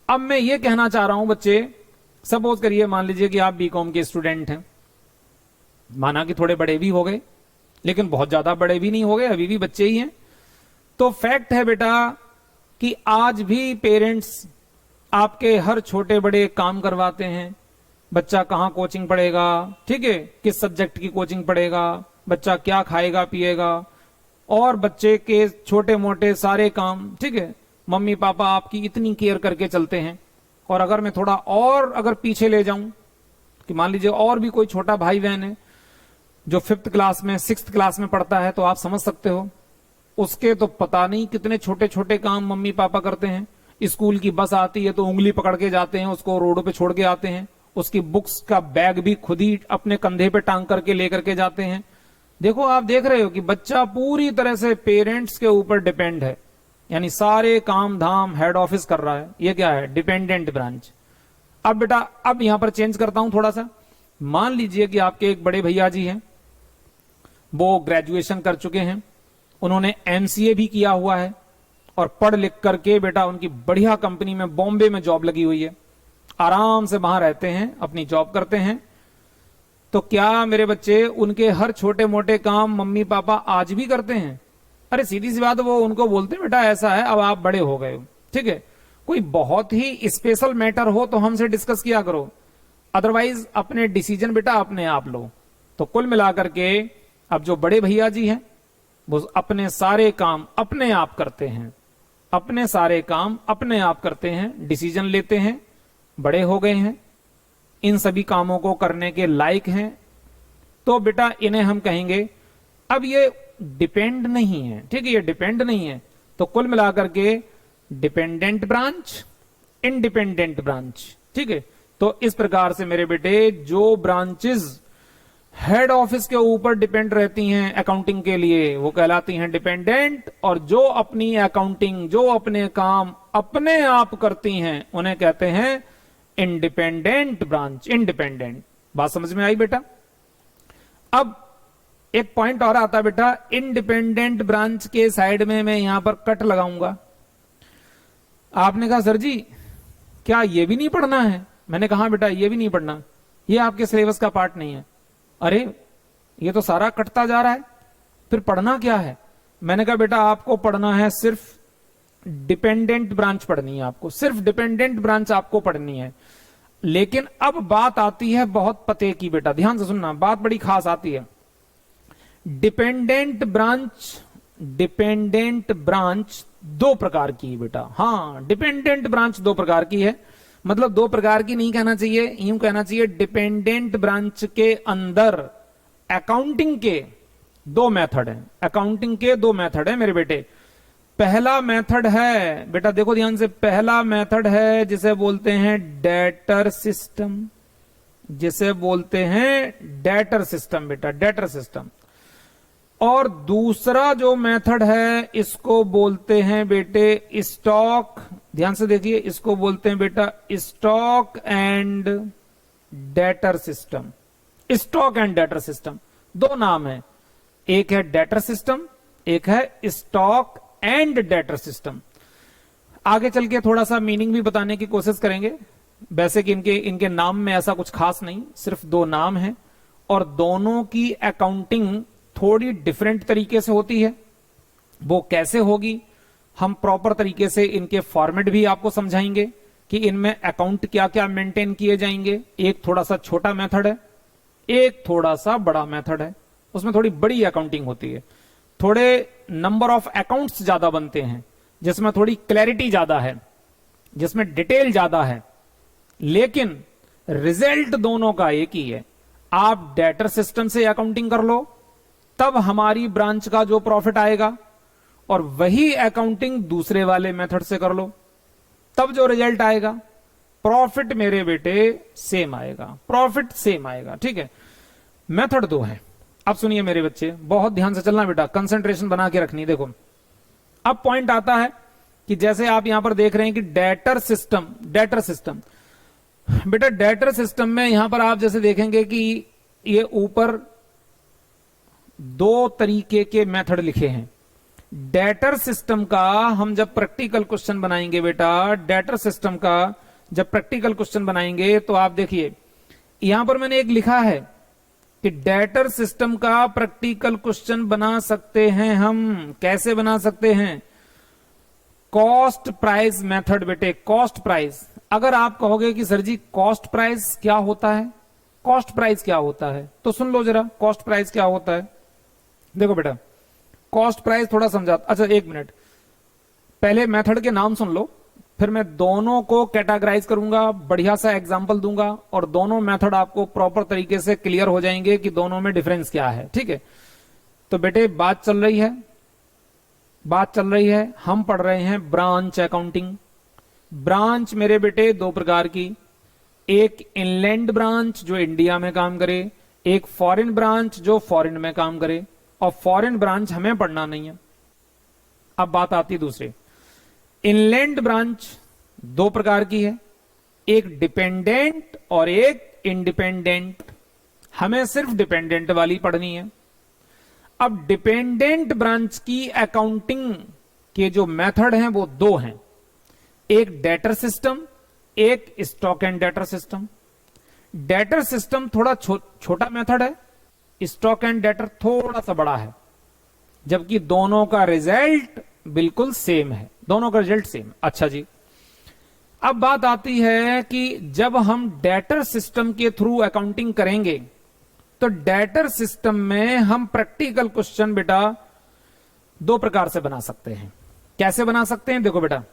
S1: अब मैं ये कहना चाह रहा हूं बच्चे, सपोज करिए मान लीजिए कि आप बीकॉम के स्टूडेंट हैं, माना कि थोड़े बड़े भी हो गए लेकिन बहुत ज्यादा बड़े भी नहीं हो गए, अभी भी बच्चे ही हैं। तो फैक्ट है बेटा कि आज भी पेरेंट्स आपके हर छोटे बड़े काम करवाते हैं। बच्चा कहां कोचिंग पढ़ेगा, ठीक है, किस सब्जेक्ट की कोचिंग पढ़ेगा, बच्चा क्या खाएगा पिएगा, और बच्चे के छोटे मोटे सारे काम, ठीक है, मम्मी पापा आपकी इतनी केयर करके चलते हैं। और अगर मैं थोड़ा और अगर पीछे ले जाऊं कि मान लीजिए और भी कोई छोटा भाई बहन है जो 5th क्लास में 6th क्लास में पढ़ता है, तो आप समझ सकते हो उसके तो पता नहीं कितने छोटे छोटे काम मम्मी पापा करते हैं। स्कूल की बस आती है तो उंगली पकड़ के जाते हैं, उसको रोड पे छोड़ के आते हैं, उसकी बुक्स का बैग भी खुद ही अपने कंधे पे टांग करके लेकर के जाते हैं। देखो आप देख रहे हो कि बच्चा पूरी तरह से पेरेंट्स के ऊपर डिपेंड है, यानी सारे काम धाम हेड ऑफिस कर रहा है। ये क्या है? Dependent branch. अब बेटा अब यहां पर चेंज करता हूं थोड़ा सा। मान लीजिए कि आपके एक बड़े भैया जी हैं, वो ग्रेजुएशन कर चुके हैं, उन्होंने एमसीए भी किया हुआ है, और पढ़ लिख करके बेटा उनकी बढ़िया कंपनी में बॉम्बे में जॉब लगी हुई है, आराम से वहां रहते हैं, अपनी जॉब करते हैं। तो क्या मेरे बच्चे उनके हर छोटे मोटे काम मम्मी पापा आज भी करते हैं? अरे सीधी सी बात, वो उनको बोलते हैं बेटा ऐसा है, अब आप बड़े हो गए हो, ठीक है, कोई बहुत ही स्पेशल मैटर हो तो हमसे डिस्कस किया करो, अदरवाइज अपने डिसीजन बेटा अपने आप लो। तो कुल मिलाकर के अब जो बड़े भैया जी हैं वो अपने सारे काम अपने आप करते हैं, अपने सारे काम अपने आप करते हैं, डिसीजन लेते हैं, बड़े हो गए हैं, इन सभी कामों को करने के लायक हैं। तो बेटा इन्हें हम कहेंगे, अब ये डिपेंड नहीं है, ठीक है, ये डिपेंड नहीं है। तो कुल मिलाकर के डिपेंडेंट ब्रांच, इंडिपेंडेंट ब्रांच, ठीक है। तो इस प्रकार से मेरे बेटे जो ब्रांचेस हेड ऑफिस के ऊपर डिपेंड रहती हैं अकाउंटिंग के लिए वो कहलाती हैं डिपेंडेंट, और जो अपनी अकाउंटिंग, जो अपने काम अपने आप करती हैं उन्हें कहते हैं इंडिपेंडेंट ब्रांच। इंडिपेंडेंट, बात समझ में आई बेटा? अब एक पॉइंट और आता है बेटा, इंडिपेंडेंट ब्रांच के साइड में मैं यहां पर कट लगाऊंगा। आपने कहा सर जी क्या ये भी नहीं पढ़ना है? मैंने कहा बेटा ये भी नहीं पढ़ना, ये आपके सिलेबस का पार्ट नहीं है। अरे ये तो सारा कटता जा रहा है, फिर पढ़ना क्या है? मैंने कहा बेटा आपको पढ़ना है सिर्फ डिपेंडेंट ब्रांच पढ़नी है, आपको सिर्फ डिपेंडेंट ब्रांच आपको पढ़नी है। लेकिन अब बात आती है बहुत पते की बेटा, ध्यान से सुनना, बात बड़ी खास आती है। डिपेंडेंट ब्रांच दो प्रकार की है बेटा। हाँ, डिपेंडेंट ब्रांच दो प्रकार की है, मतलब दो प्रकार की नहीं कहना चाहिए, यूं कहना चाहिए डिपेंडेंट ब्रांच के अंदर अकाउंटिंग के दो मेथड हैं। अकाउंटिंग के दो मेथड हैं मेरे बेटे। पहला मेथड है बेटा, देखो ध्यान से, पहला मेथड है जिसे बोलते हैं डेटर सिस्टम, जिसे बोलते हैं डेटर सिस्टम बेटा, डेटर सिस्टम। और दूसरा जो मेथड है इसको बोलते हैं बेटे स्टॉक, ध्यान से देखिए, इसको बोलते हैं बेटा stock and debtor system. Stock and debtor system दो नाम है, एक है डेटर सिस्टम, एक है स्टॉक एंड डेटर सिस्टम। आगे चल के थोड़ा सा मीनिंग भी बताने की कोशिश करेंगे। वैसे कि इनके नाम में ऐसा कुछ खास नहीं, सिर्फ दो नाम है और दोनों की अकाउंटिंग थोड़ी डिफरेंट तरीके से होती है। वो कैसे होगी, हम प्रॉपर तरीके से इनके फॉर्मेट भी आपको समझाएंगे कि इनमें अकाउंट क्या क्या मेंटेन किए जाएंगे। एक थोड़ा सा छोटा मेथड है, एक थोड़ा सा बड़ा मेथड है, उसमें थोड़ी बड़ी अकाउंटिंग होती है, थोड़े नंबर ऑफ अकाउंट्स ज्यादा बनते हैं, जिसमें थोड़ी क्लैरिटी ज्यादा है, जिसमें डिटेल ज्यादा है, लेकिन रिजल्ट दोनों का एक ही है। आप डेटर सिस्टम से अकाउंटिंग कर लो, तब हमारी ब्रांच का जो प्रॉफिट आएगा, और वही अकाउंटिंग दूसरे वाले मेथड से कर लो, तब जो रिजल्ट आएगा प्रॉफिट मेरे बेटे सेम आएगा, प्रॉफिट सेम आएगा। ठीक है, मेथड दो है। अब सुनिए मेरे बच्चे, बहुत ध्यान से चलना बेटा, कंसंट्रेशन बना के रखनी। देखो अब पॉइंट आता है कि जैसे आप यहां पर देख रहे हैं कि डेटर सिस्टम, डेटर सिस्टम बेटा, डेटर सिस्टम में यहां पर आप जैसे देखेंगे कि ये ऊपर दो तरीके के मेथड लिखे हैं। डेटर सिस्टम का हम जब प्रैक्टिकल क्वेश्चन बनाएंगे बेटा, डेटर सिस्टम का जब प्रैक्टिकल क्वेश्चन बनाएंगे तो आप देखिए यहां पर मैंने एक लिखा है कि डेटर सिस्टम का प्रैक्टिकल क्वेश्चन बना सकते हैं हम। कैसे बना सकते हैं? कॉस्ट प्राइस मेथड बेटे, कॉस्ट प्राइस। अगर आप कहोगे कि सर जी कॉस्ट प्राइस क्या होता है, कॉस्ट प्राइस क्या होता है, तो सुन लो जरा कॉस्ट प्राइस क्या होता है। देखो बेटा, कॉस्ट प्राइस थोड़ा समझा, अच्छा एक मिनट, पहले मेथड के नाम सुन लो, फिर मैं दोनों को कैटेगराइज करूंगा, बढ़िया सा एग्जांपल दूंगा और दोनों मेथड आपको प्रॉपर तरीके से क्लियर हो जाएंगे कि दोनों में डिफरेंस क्या है। ठीक है, तो बेटे बात चल रही है, बात चल रही है, हम पढ़ रहे हैं ब्रांच अकाउंटिंग। ब्रांच मेरे बेटे दो प्रकार की, एक इनलैंड ब्रांच जो इंडिया में काम करे, एक फॉरेन ब्रांच जो फॉरेन में काम करे, और फॉरेन ब्रांच हमें पढ़ना नहीं है। अब बात आती दूसरे, इनलैंड ब्रांच दो प्रकार की है, एक डिपेंडेंट और एक इंडिपेंडेंट। हमें सिर्फ डिपेंडेंट वाली पढ़नी है। अब डिपेंडेंट ब्रांच की अकाउंटिंग के जो मेथड हैं वो दो हैं, एक डेटर सिस्टम, एक stock and debtor system. Debtor system थोड़ा छोटा मेथड है, स्टॉक एंड डेटर थोड़ा सा बड़ा है, जबकि दोनों का रिजल्ट बिल्कुल सेम है, दोनों का रिजल्ट सेम। अच्छा जी, अब बात आती है कि जब हम डेटर सिस्टम के थ्रू अकाउंटिंग करेंगे तो डेटर सिस्टम में हम प्रैक्टिकल क्वेश्चन बेटा दो प्रकार से बना सकते हैं। कैसे बना सकते हैं? देखो बेटा,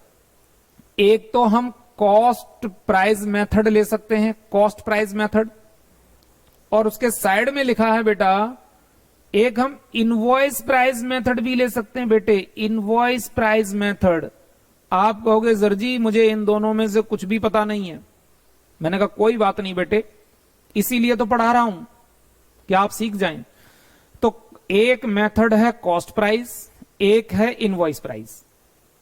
S1: एक तो हम कॉस्ट प्राइस मेथड ले सकते हैं, कॉस्ट प्राइस मेथड, और उसके साइड में लिखा है बेटा एक हम इनवॉइस प्राइस मेथड भी ले सकते हैं बेटे, इनवॉइस प्राइस मेथड। आप कहोगे सर जी मुझे इन दोनों में से कुछ भी पता नहीं है। मैंने कहा कोई बात नहीं बेटे, इसीलिए तो पढ़ा रहा हूं कि आप सीख जाएं। तो एक मेथड है कॉस्ट प्राइस, एक है इनवॉइस प्राइस।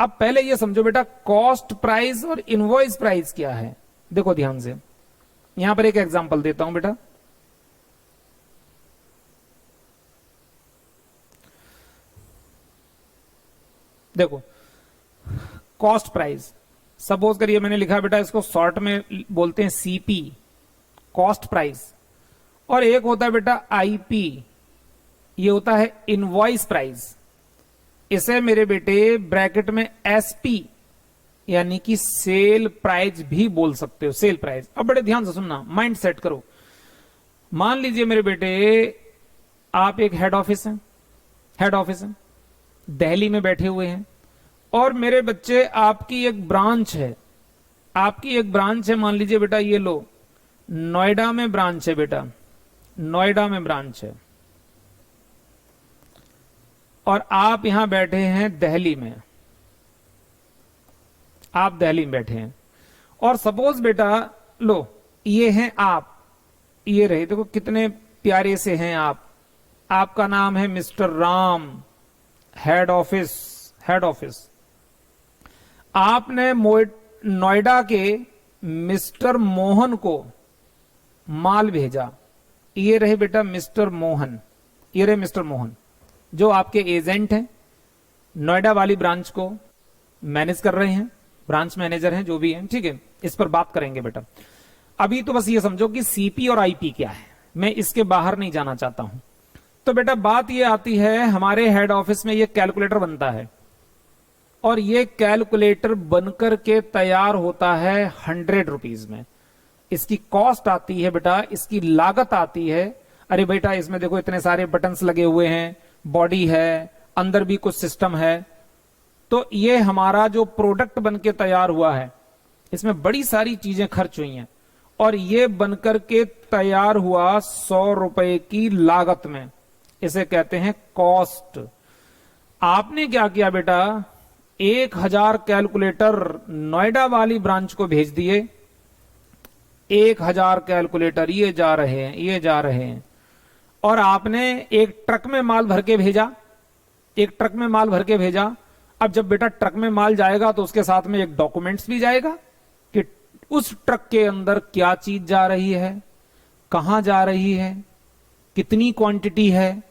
S1: अब पहले ये समझो बेटा कॉस्ट प्राइस और इनवॉइस प्राइस क्या है। देखो ध्यान से, यहां पर एक एग्जांपल देता हूं बेटा। देखो कॉस्ट प्राइस, सपोज करिए मैंने लिखा बेटा, इसको शॉर्ट में बोलते हैं सीपी, कॉस्ट प्राइस, और एक होता है बेटा आईपी, ये होता है इनवॉइस प्राइस। इसे मेरे बेटे ब्रैकेट में एसपी यानी कि सेल प्राइस भी बोल सकते हो, सेल प्राइस। अब बड़े ध्यान से सुनना, माइंड सेट करो। मान लीजिए मेरे बेटे आप एक हेड ऑफिस है, हेड ऑफिस है, दिल्ली में बैठे हुए हैं, और मेरे बच्चे आपकी एक ब्रांच है, आपकी एक ब्रांच है, मान लीजिए बेटा ये लो नोएडा में ब्रांच है बेटा, नोएडा में ब्रांच है, और आप यहां बैठे हैं दिल्ली में, आप दिल्ली में बैठे हैं। और सपोज बेटा लो ये हैं आप, ये रहे, देखो कितने प्यारे से हैं आप, आपका नाम है mister Ram, head office, head office. आपने नोएडा के मिस्टर मोहन को माल भेजा, ये रहे बेटा मिस्टर मोहन, ये रहे मिस्टर मोहन जो आपके एजेंट हैं, नोएडा वाली ब्रांच को मैनेज कर रहे हैं, ब्रांच मैनेजर हैं जो भी हैं, ठीक है, इस पर बात करेंगे बेटा। अभी तो बस ये समझो कि सीपी और आईपी क्या है, मैं इसके बाहर नहीं जाना चाहता हूं। तो बेटा बात ये आती है, हमारे हेड ऑफिस में ये कैलकुलेटर बनता है, और ये कैलकुलेटर बनकर के तैयार होता है 100 रुपीज में। इसकी कॉस्ट आती है बेटा, इसकी लागत आती है, अरे बेटा इसमें देखो इतने सारे बटन्स लगे हुए हैं, बॉडी है, अंदर भी कुछ सिस्टम है, तो ये हमारा जो प्रोडक्ट बन के तैयार हुआ है इसमें बड़ी सारी चीजें खर्च हुई हैं, और ये बनकर के तैयार हुआ 100 रुपए की लागत में, इसे कहते हैं कॉस्ट। आपने क्या किया बेटा, 1000 कैलकुलेटर नोएडा वाली ब्रांच को भेज दिए, 1000 कैलकुलेटर ये जा रहे हैं, ये जा रहे हैं, और आपने एक ट्रक में माल भर के भेजा, एक ट्रक में माल भर के भेजा। अब जब बेटा ट्रक में माल जाएगा तो उसके साथ में एक डॉक्यूमेंट्स भी जाएगा कि उस ट्रक के अंदर क्या चीज जा रही है, कहां जा रही है, कितनी क्वांटिटी है,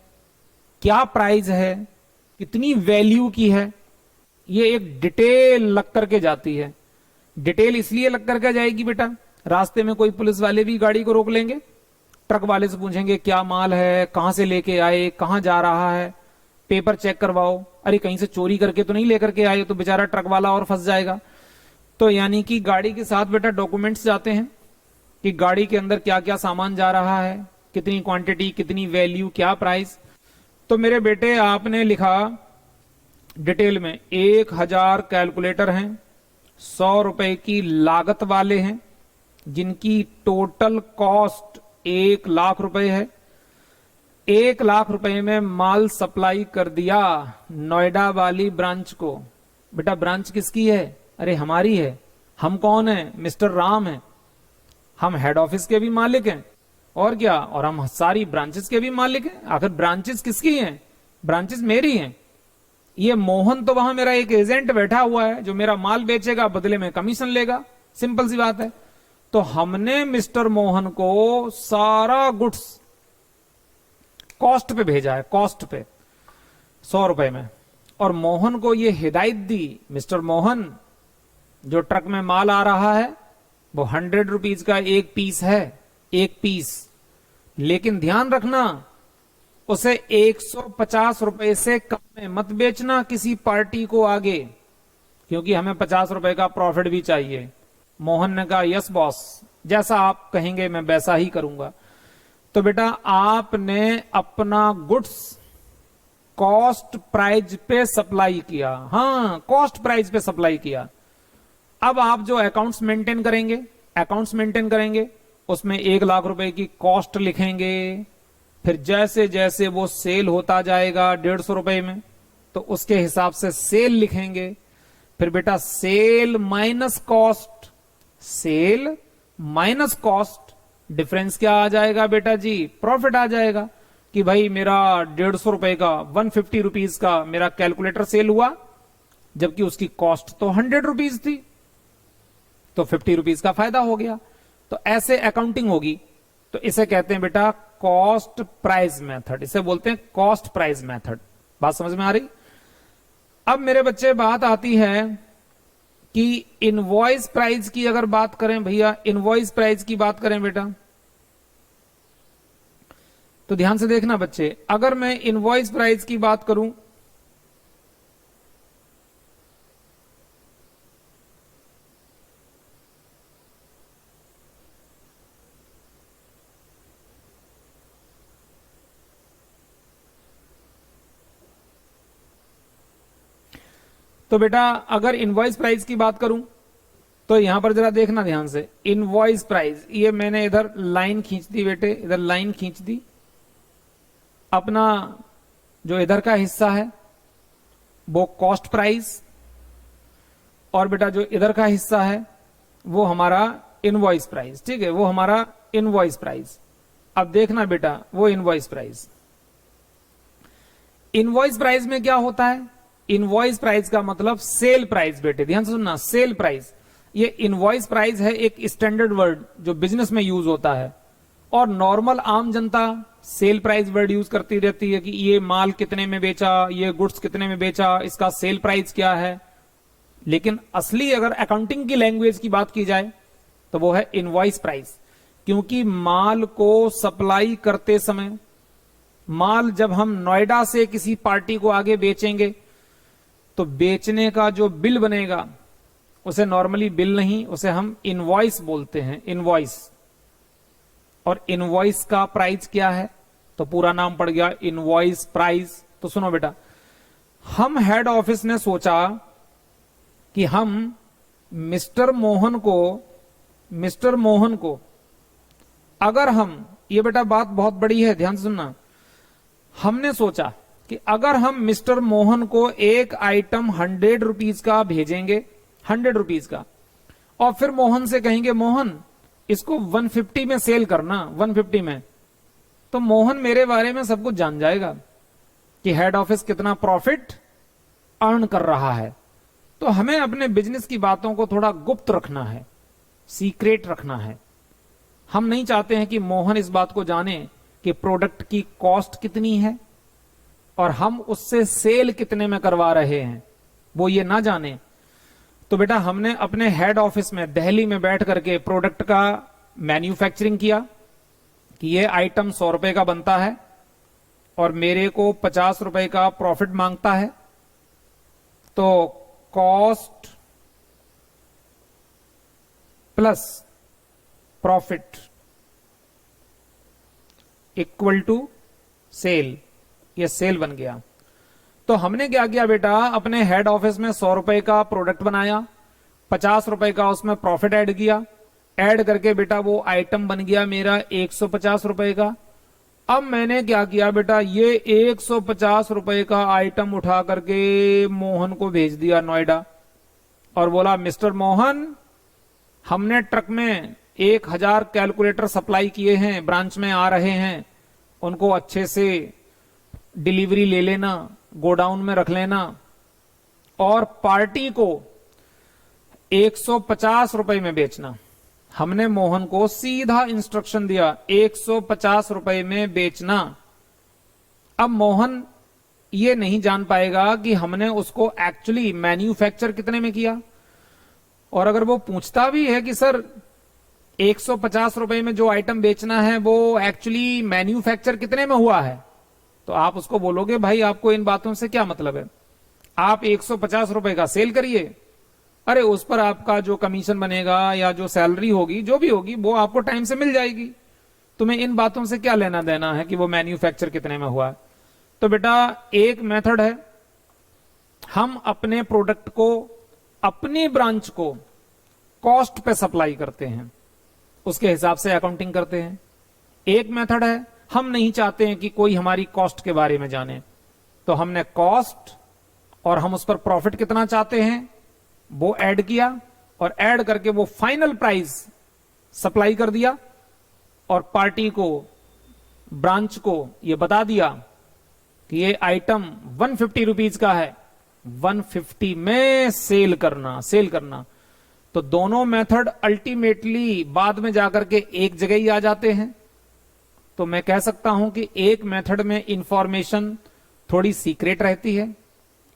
S1: क्या प्राइस है, कितनी वैल्यू की है, ये एक डिटेल लग करके जाती है। डिटेल इसलिए लग करके जाएगी बेटा, रास्ते में कोई पुलिस वाले भी गाड़ी को रोक लेंगे, ट्रक वाले से पूछेंगे क्या माल है, कहां से लेके आए, कहां जा रहा है, पेपर चेक करवाओ, अरे कहीं से चोरी करके तो नहीं लेकर के आए, तो बेचारा ट्रक वाला और फंस जाएगा। तो यानी कि गाड़ी के साथ बेटा डॉक्यूमेंट्स जाते हैं कि गाड़ी के अंदर क्या क्या सामान जा रहा है, कितनी क्वांटिटी, कितनी वैल्यू, क्या प्राइस। तो मेरे बेटे आपने लिखा डिटेल में 1000 कैलकुलेटर हैं, 100 रुपए की लागत वाले हैं, जिनकी टोटल कॉस्ट 1 लाख रुपए है। 1 लाख रुपए में माल सप्लाई कर दिया नोएडा वाली ब्रांच को। बेटा ब्रांच किसकी है, अरे हमारी है। हम कौन है, मिस्टर राम है, हम हेड ऑफिस के भी मालिक हैं, और क्या, और हम सारी ब्रांचेस के भी मालिक हैं। आखिर ब्रांचेस किसकी हैं, ब्रांचेस मेरी हैं। ये मोहन तो वहां मेरा एक एजेंट बैठा हुआ है जो मेरा माल बेचेगा, बदले में कमीशन लेगा, सिंपल सी बात है। तो हमने मिस्टर मोहन को सारा गुड्स कॉस्ट पे भेजा है, कॉस्ट पे 100 रुपए में, और मोहन को ये हिदायत दी, मिस्टर मोहन जो ट्रक में माल आ रहा है वो 100 रुपीज का एक पीस है, एक पीस, लेकिन ध्यान रखना उसे 150 रुपए से कम में मत बेचना किसी पार्टी को आगे, क्योंकि हमें 50 रुपए का प्रॉफिट भी चाहिए। मोहन ने कहा यस बॉस, जैसा आप कहेंगे मैं वैसा ही करूंगा। तो बेटा आपने अपना गुड्स कॉस्ट प्राइस पे सप्लाई किया, हाँ कॉस्ट प्राइस पे सप्लाई किया। अब आप जो अकाउंट्स मेंटेन करेंगे, अकाउंट्स मेंटेन करेंगे, उसमें 1 लाख रुपए की कॉस्ट लिखेंगे, फिर जैसे जैसे वो सेल होता जाएगा 150 रुपए में, तो उसके हिसाब से सेल लिखेंगे। फिर बेटा sale minus cost, sale minus cost, difference क्या आ जाएगा बेटा जी, प्रॉफिट आ जाएगा कि भाई मेरा 150 रुपए का, 150 रुपीज का मेरा कैलकुलेटर सेल हुआ, जबकि उसकी कॉस्ट तो 100 रुपीज थी, तो 50 रुपीज का फायदा हो गया। तो ऐसे अकाउंटिंग होगी। तो इसे कहते हैं बेटा कॉस्ट प्राइस मेथड, इसे बोलते हैं कॉस्ट प्राइस मेथड। बात समझ में आ रही। अब मेरे बच्चे बात आती है कि इनवॉइस प्राइस की अगर बात करें, भैया इनवॉइस प्राइस की बात करें बेटा, तो ध्यान से देखना बच्चे, अगर मैं इनवॉइस प्राइस की बात करूं तो बेटा अगर इनवॉइस प्राइस की बात करूं तो यहां पर जरा देखना ध्यान से, इनवॉइस प्राइस, ये मैंने इधर लाइन खींच दी बेटे, इधर लाइन खींच दी। अपना जो इधर का हिस्सा है वो कॉस्ट प्राइस, और बेटा जो इधर का हिस्सा है वो हमारा इनवॉइस प्राइस। ठीक है, वो हमारा इनवॉइस प्राइस। अब देखना बेटा वो इनवॉइस प्राइस, इनवॉइस प्राइस में क्या होता है? इनवॉइस प्राइस का मतलब सेल प्राइस बेटे, ध्यान से सुनना, सेल प्राइस। ये इनवॉइस प्राइस है एक स्टैंडर्ड वर्ड जो बिजनेस में यूज होता है, और नॉर्मल आम जनता सेल प्राइस वर्ड यूज करती रहती है कि ये माल कितने में बेचा, ये गुड्स कितने में बेचा, इसका सेल प्राइस क्या है। लेकिन असली अगर अकाउंटिंग की लैंग्वेज की बात की जाए तो वो है इनवॉइस प्राइस, क्योंकि माल को सप्लाई करते समय, माल जब हम नोएडा से किसी पार्टी को आगे बेचेंगे तो बेचने का जो बिल बनेगा उसे नॉर्मली बिल नहीं, उसे हम इनवॉइस बोलते हैं, इनवॉइस। और इनवॉइस का प्राइस क्या है? तो पूरा नाम पड़ गया इनवॉइस प्राइस। तो सुनो बेटा, हम हेड ऑफिस ने सोचा कि हम मिस्टर मोहन को अगर हम, ये बेटा बात बहुत बड़ी है, ध्यान से सुनना, हमने सोचा कि अगर हम मिस्टर मोहन को एक आइटम 100 रुपीज का भेजेंगे, 100 रुपीज का, और फिर मोहन से कहेंगे मोहन इसको 150 में सेल करना, 150 में, तो मोहन मेरे बारे में सब कुछ जान जाएगा कि हेड ऑफिस कितना प्रॉफिट अर्न कर रहा है। तो हमें अपने बिजनेस की बातों को थोड़ा गुप्त रखना है, सीक्रेट रखना है। हम नहीं चाहते हैं कि मोहन इस बात को जाने कि प्रोडक्ट की कॉस्ट कितनी है और हम उससे सेल कितने में करवा रहे हैं, वो ये ना जाने। तो बेटा हमने अपने हेड ऑफिस में दिल्ली में बैठ करके प्रोडक्ट का मैन्युफैक्चरिंग किया कि ये आइटम 100 रुपए का बनता है और मेरे को 50 रुपए का प्रॉफिट मांगता है। तो cost plus profit equal to sale, ये सेल बन गया। तो हमने क्या किया बेटा, अपने हेड ऑफिस में 100 रुपए का प्रोडक्ट बनाया, 50 रुपए का उसमें प्रॉफिट ऐड किया, ऐड करके बेटा वो आइटम बन गया मेरा 150 रुपए का। अब मैंने क्या किया बेटा, ये 150 रुपए का आइटम उठा करके मोहन को भेज दिया नोएडा और बोला मिस्टर मोहन, हमने ट्रक में 1000 कैलकुलेटर सप्लाई किए हैं, ब्रांच में आ रहे हैं, उनको अच्छे से डिलीवरी ले लेना, गोडाउन में रख लेना, और पार्टी को 150 रुपए में बेचना। हमने मोहन को सीधा इंस्ट्रक्शन दिया 150 रुपए में बेचना। अब मोहन ये नहीं जान पाएगा कि हमने उसको एक्चुअली मैन्युफैक्चर कितने में किया, और अगर वो पूछता भी है कि सर 150 रुपए में जो आइटम बेचना है वो एक्चुअली मैन्युफैक्चर कितने में हुआ है, तो आप उसको बोलोगे भाई आपको इन बातों से क्या मतलब है, आप 150 रुपए का सेल करिए, अरे उस पर आपका जो कमीशन बनेगा या जो सैलरी होगी जो भी होगी वो आपको टाइम से मिल जाएगी, तुम्हें इन बातों से क्या लेना देना है कि वो मैन्युफैक्चर कितने में हुआ है। तो बेटा एक मेथड है, हम अपने प्रोडक्ट को अपनी ब्रांच को कॉस्ट पे सप्लाई करते हैं, उसके हिसाब से अकाउंटिंग करते हैं। एक मेथड है, हम नहीं चाहते हैं कि कोई हमारी कॉस्ट के बारे में जाने, तो हमने कॉस्ट और हम उस पर प्रॉफिट कितना चाहते हैं वो ऐड किया, और ऐड करके वो फाइनल प्राइस सप्लाई कर दिया, और पार्टी को, ब्रांच को ये बता दिया कि ये आइटम 150 रुपीज का है, 150 में सेल करना। तो दोनों मेथड अल्टीमेटली बाद में जाकर के एक जगह ही आ जाते हैं। तो मैं कह सकता हूं कि एक मेथड में इंफॉर्मेशन थोड़ी सीक्रेट रहती है,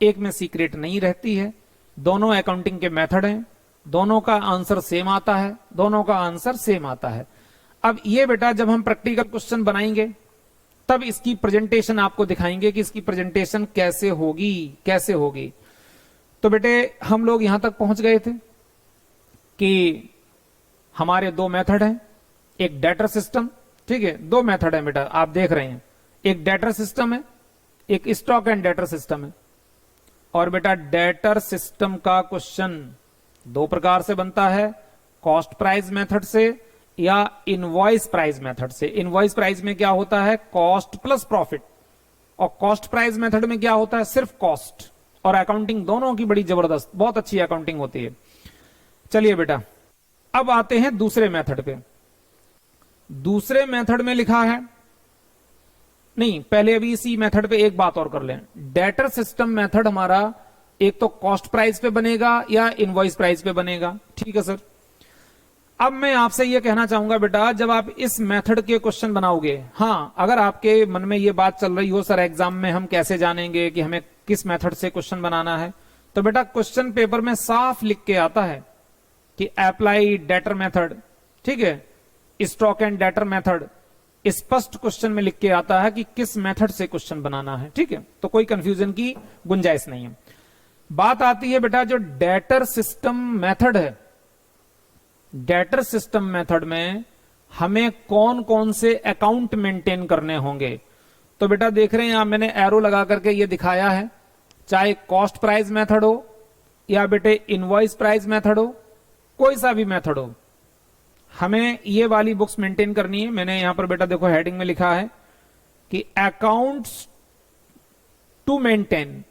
S1: एक में सीक्रेट नहीं रहती है। दोनों अकाउंटिंग के मेथड हैं, दोनों का आंसर सेम आता है, अब ये बेटा जब हम प्रैक्टिकल क्वेश्चन बनाएंगे तब इसकी प्रेजेंटेशन आपको दिखाएंगे कि इसकी प्रेजेंटेशन कैसे होगी। तो बेटे हम लोग यहां तक पहुंच गए थे कि हमारे दो मेथड हैं, एक डेटर सिस्टम, ठीक है, दो मेथड है बेटा आप देख रहे हैं, एक डेटर सिस्टम है, एक स्टॉक एंड डेटर सिस्टम है। और बेटा डेटर सिस्टम का क्वेश्चन दो प्रकार से बनता है, कॉस्ट प्राइस मेथड से या इनवॉइस प्राइस मेथड से। इनवॉइस प्राइस में क्या होता है, कॉस्ट प्लस प्रॉफिट, और कॉस्ट प्राइस मेथड में क्या होता है, सिर्फ कॉस्ट। और अकाउंटिंग दोनों की बड़ी जबरदस्त, बहुत अच्छी अकाउंटिंग होती है। चलिए बेटा, अब आते हैं दूसरे मेथड पे। दूसरे मेथड में लिखा है, नहीं पहले अभी इसी मेथड पे एक बात और कर लें। डेटर सिस्टम मेथड हमारा एक तो कॉस्ट प्राइस पे बनेगा या इनवॉइस प्राइस पे बनेगा, ठीक है सर। अब मैं आपसे यह कहना चाहूंगा बेटा, जब आप इस मेथड के क्वेश्चन बनाओगे, हाँ अगर आपके मन में यह बात चल रही हो सर एग्जाम में हम कैसे जानेंगे कि हमें किस मेथड से क्वेश्चन बनाना है, तो बेटा क्वेश्चन पेपर में साफ लिख के आता है कि अप्लाई डेटर मेथड, ठीक है, स्टॉक एंड डेटर मेथड, स्पष्ट क्वेश्चन में लिख के आता है कि किस मेथड से क्वेश्चन बनाना है, ठीक है। तो कोई कंफ्यूजन की गुंजाइश नहीं है। बात आती है बेटा जो डेटर सिस्टम मेथड है, डेटर सिस्टम मेथड में हमें कौन कौन से अकाउंट मेंटेन करने होंगे। तो बेटा देख रहे हैं आप, मैंने एरो लगा करके ये दिखाया है, चाहे कॉस्ट प्राइस मेथड हो या बेटे इनवॉइस प्राइस मेथड हो, कोई सा भी मेथड हो, हमें ये वाली बुक्स मेंटेन करनी है। मैंने यहां पर बेटा देखो हेडिंग में लिखा है कि अकाउंट्स टू मेंटेन,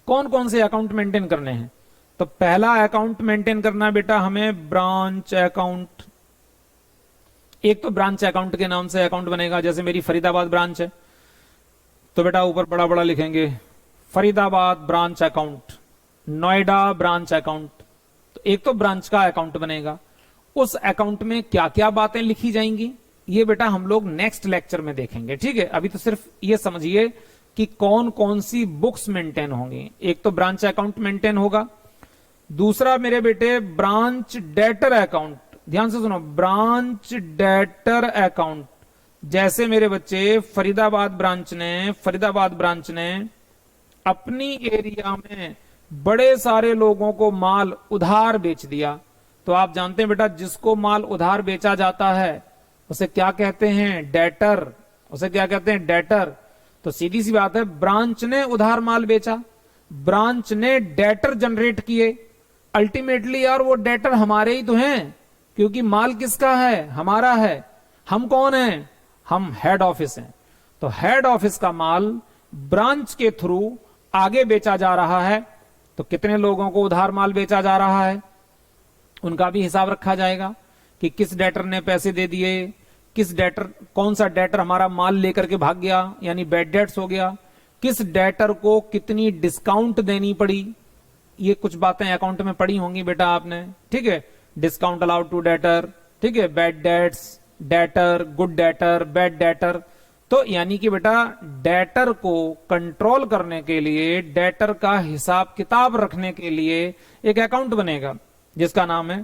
S1: कौन कौन से अकाउंट मेंटेन करने हैं। तो पहला अकाउंट मेंटेन करना बेटा हमें ब्रांच अकाउंट। एक तो ब्रांच अकाउंट के नाम से अकाउंट बनेगा, जैसे मेरी फरीदाबाद ब्रांच है तो बेटा ऊपर बड़ा बड़ा लिखेंगे Faridabad branch account, Noida branch account. तो एक तो ब्रांच का अकाउंट बनेगा, उस अकाउंट में क्या क्या बातें लिखी जाएंगी ये बेटा हम लोग नेक्स्ट लेक्चर में देखेंगे, ठीक है। अभी तो सिर्फ ये समझिए कि कौन कौन सी बुक्स मेंटेन होंगी। एक तो ब्रांच अकाउंट मेंटेन होगा, दूसरा मेरे बेटे ब्रांच डेटर अकाउंट, ध्यान से सुनो, ब्रांच डेटर अकाउंट। जैसे मेरे बच्चे फरीदाबाद ब्रांच ने अपनी एरिया में बड़े सारे लोगों को माल उधार बेच दिया, तो आप जानते हैं बेटा जिसको माल उधार बेचा जाता है उसे क्या कहते हैं, डेटर, उसे क्या कहते हैं, डेटर। तो सीधी सी बात है, ब्रांच ने उधार माल बेचा, ब्रांच ने डेटर जनरेट किए, अल्टीमेटली यार वो डेटर हमारे ही तो हैं, क्योंकि माल किसका है, हमारा है। हम कौन हैं, हम हेड ऑफिस हैं। तो हेड ऑफिस का माल ब्रांच के थ्रू आगे बेचा जा रहा है, तो कितने लोगों को उधार माल बेचा जा रहा है उनका भी हिसाब रखा जाएगा कि किस डेटर ने पैसे दे दिए, किस डेटर, कौन सा डेटर हमारा माल लेकर के भाग गया यानी बैड डेट्स हो गया, किस डेटर को कितनी डिस्काउंट देनी पड़ी। ये कुछ बातें अकाउंट में पढ़ी होंगी बेटा आपने, ठीक है। डिस्काउंट अलाउड टू डेटर, ठीक है, bad debts, debtor, good debtor, bad debtor. तो यानी कि बेटा डेटर को कंट्रोल करने के लिए, डेटर का हिसाब किताब रखने के लिए एक अकाउंट बनेगा जिसका नाम है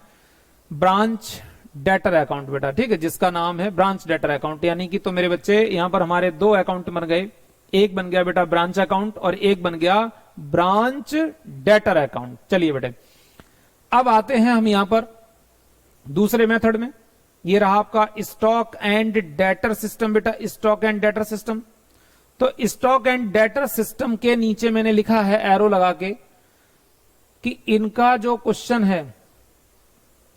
S1: ब्रांच डेटर अकाउंट बेटा, ठीक है, जिसका नाम है ब्रांच डेटर अकाउंट। यानी कि तो मेरे बच्चे यहां पर हमारे दो अकाउंट बन गए, एक बन गया बेटा ब्रांच अकाउंट और एक बन गया ब्रांच डेटर अकाउंट। चलिए बेटे अब आते हैं हम यहां पर दूसरे मेथड में। ये रहा आपका स्टॉक एंड डेटर सिस्टम बेटा, स्टॉक एंड डेटर सिस्टम। तो स्टॉक एंड डेटर सिस्टम के नीचे मैंने लिखा है एरो लगा के कि इनका जो क्वेश्चन है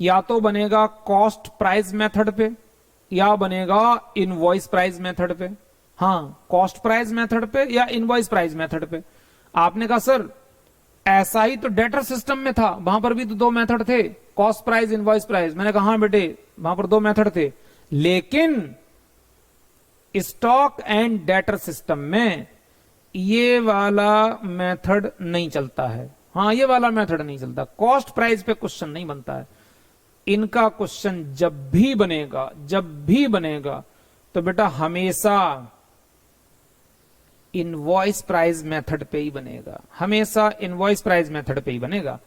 S1: या तो बनेगा कॉस्ट प्राइस मेथड पे या बनेगा इनवॉइस प्राइस मेथड पे। हाँ, कॉस्ट प्राइस मेथड पे या इनवॉइस प्राइस मेथड पे। आपने कहा सर ऐसा ही तो डेटर सिस्टम में था, वहां पर भी तो दो मेथड थे, कॉस्ट प्राइस, इनवॉइस प्राइस। मैंने कहा हाँ बेटे वहां पर दो मेथड थे, लेकिन स्टॉक एंड डेटर सिस्टम में ये वाला मेथड नहीं चलता है। हाँ, ये वाला मेथड नहीं चलता, कॉस्ट प्राइस पे क्वेश्चन नहीं बनता है। इनका क्वेश्चन जब भी बनेगा तो बेटा हमेशा इनवॉइस प्राइस मेथड पे ही बनेगा, हमेशा इनवॉइस प्राइस मेथड पे ही बनेगा।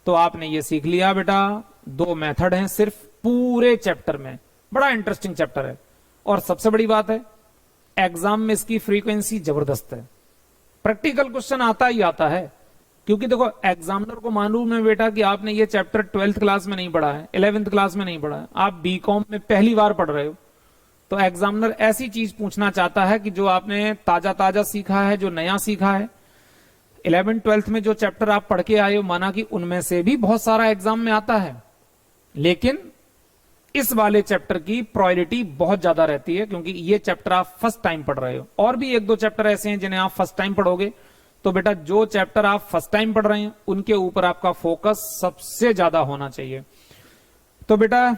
S1: तो आपने ये सीख लिया बेटा, दो मेथड हैं सिर्फ पूरे चैप्टर में। बड़ा इंटरेस्टिंग चैप्टर है और सबसे बड़ी बात है एग्जाम में इसकी फ्रीक्वेंसी जबरदस्त है। प्रैक्टिकल क्वेश्चन आता ही आता है, क्योंकि देखो एग्जामिनर को मालूम है बेटा कि आपने ये चैप्टर 12th क्लास में नहीं पढ़ा है, 11th क्लास में नहीं पढ़ा है, आप बीकॉम में पहली बार पढ़ रहे हो। तो एग्जामिनर ऐसी चीज पूछना चाहता है कि जो आपने ताजा ताजा सीखा है, जो नया सीखा है। 11 12th में जो चैप्टर आप पढ़ के आए हो, माना कि उनमें से भी बहुत सारा एग्जाम में आता है, लेकिन इस वाले चैप्टर की प्रायोरिटी बहुत ज्यादा रहती है, क्योंकि ये चैप्टर आप फर्स्ट टाइम पढ़ रहे हो। और भी एक दो चैप्टर ऐसे हैं जिन्हें आप फर्स्ट टाइम पढ़ोगे, तो बेटा जो चैप्टर आप फर्स्ट टाइम पढ़ रहे हैं उनके ऊपर आपका फोकस सबसे ज्यादा होना चाहिए। तो बेटा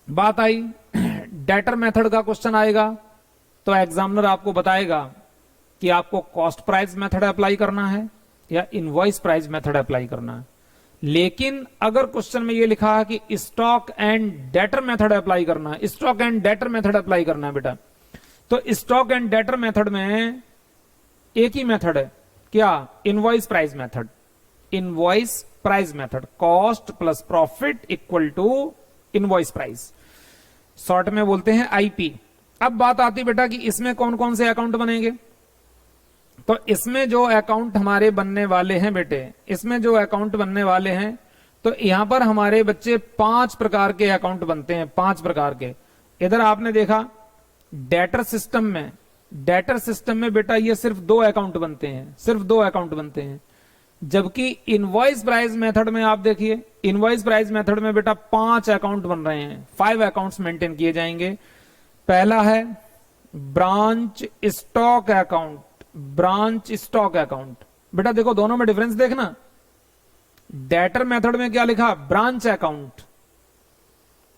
S1: बात आई डेटर मेथड का क्वेश्चन आएगा, तो एग्जामिनर आपको बताएगा कि आपको कॉस्ट प्राइस मेथड अप्लाई करना है या इनवॉइस प्राइस मेथड अप्लाई करना है। लेकिन अगर क्वेश्चन में ये लिखा है कि stock and debtor method apply करना है, stock and debtor method apply करना है बेटा, तो स्टॉक एंड डेटर मेथड में एक ही मेथड है, क्या? Invoice price method. Invoice price method, cost plus profit equal to invoice price, short में बोलते हैं आईपी। अब बात आती बेटा कि इसमें कौन कौन से अकाउंट बनेंगे। तो इसमें जो अकाउंट हमारे बनने वाले हैं बेटे, इसमें जो अकाउंट बनने वाले हैं, तो यहां पर हमारे बच्चे 5 प्रकार के अकाउंट बनते हैं, 5 प्रकार के। इधर आपने देखा डेटर सिस्टम में, डेटर सिस्टम में बेटा ये सिर्फ 2 अकाउंट बनते हैं, सिर्फ 2 अकाउंट बनते हैं। जबकि इनवॉइस प्राइस मेथड में आप देखिए, इनवॉइस प्राइस मेथड में बेटा 5 अकाउंट बन रहे हैं, 5 अकाउंट्स मेंटेन किए जाएंगे। पहला है branch stock account, branch stock account. बेटा देखो दोनों में डिफरेंस देखना, डेटर मेथड में क्या लिखा? ब्रांच अकाउंट,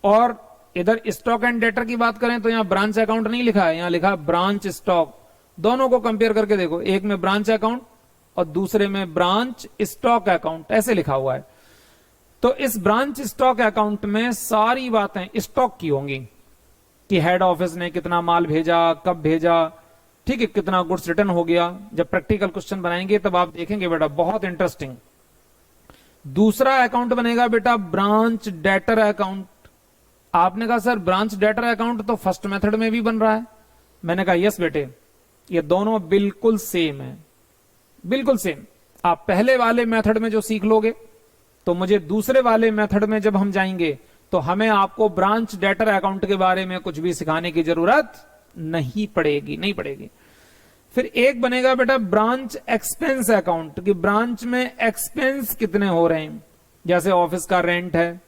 S1: और इधर स्टॉक एंड डेटर की बात करें तो यहां ब्रांच अकाउंट नहीं लिखा है, यहां लिखा ब्रांच स्टॉक। दोनों को कंपेयर करके देखो, एक में ब्रांच अकाउंट और दूसरे में ब्रांच स्टॉक अकाउंट, ऐसे लिखा हुआ है। तो इस ब्रांच स्टॉक अकाउंट में सारी बातें स्टॉक की होंगी कि हेड ऑफिस ने कितना माल भेजा, कब भेजा, ठीक है, कितना गुड्स रिटर्न हो गया। जब प्रैक्टिकल क्वेश्चन बनाएंगे तब आप देखेंगे बेटा, बहुत इंटरेस्टिंग। दूसरा अकाउंट बनेगा बेटा ब्रांच डेटर अकाउंट। आपने कहा सर ब्रांच डेटर अकाउंट तो फर्स्ट मेथड में भी बन रहा है। मैंने कहा यस बेटे, ये दोनों बिल्कुल सेम है, बिल्कुल सेम। आप पहले वाले मेथड में जो सीख लोगे, तो मुझे दूसरे वाले मेथड में जब हम जाएंगे तो हमें आपको ब्रांच डेटर अकाउंट के बारे में कुछ भी सिखाने की जरूरत नहीं पड़ेगी, नहीं पड़ेगी। फिर एक बनेगा बेटा ब्रांच एक्सपेंस अकाउंट, कि ब्रांच में एक्सपेंस कितने हो रहे हैं। जैसे ऑफिस का रेंट है,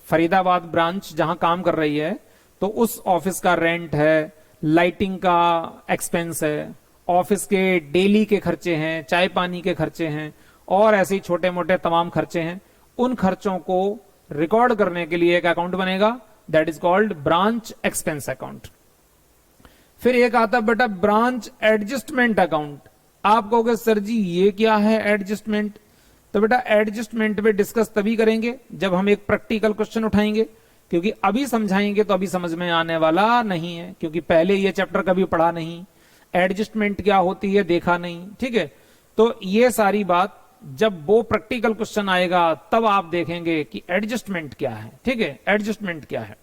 S1: फरीदाबाद ब्रांच जहां काम कर रही है तो उस ऑफिस का रेंट है, लाइटिंग का एक्सपेंस है, ऑफिस के डेली के खर्चे हैं, चाय पानी के खर्चे हैं, और ऐसे ही छोटे मोटे तमाम खर्चे हैं। उन खर्चों को रिकॉर्ड करने के लिए एक अकाउंट बनेगा, that is called branch expense account. फिर एक आता बेटा ब्रांच एडजस्टमेंट अकाउंट। आप कहोगे सर जी ये क्या है एडजस्टमेंट? तो बेटा एडजस्टमेंट पे डिस्कस तभी करेंगे जब हम एक प्रैक्टिकल क्वेश्चन उठाएंगे, क्योंकि अभी समझाएंगे तो अभी समझ में आने वाला नहीं है, क्योंकि पहले ये चैप्टर कभी पढ़ा नहीं, एडजस्टमेंट क्या होती है देखा नहीं, ठीक है। तो ये सारी बात जब वो प्रैक्टिकल क्वेश्चन आएगा तब आप देखेंगे कि एडजस्टमेंट क्या है, ठीक है, एडजस्टमेंट क्या है।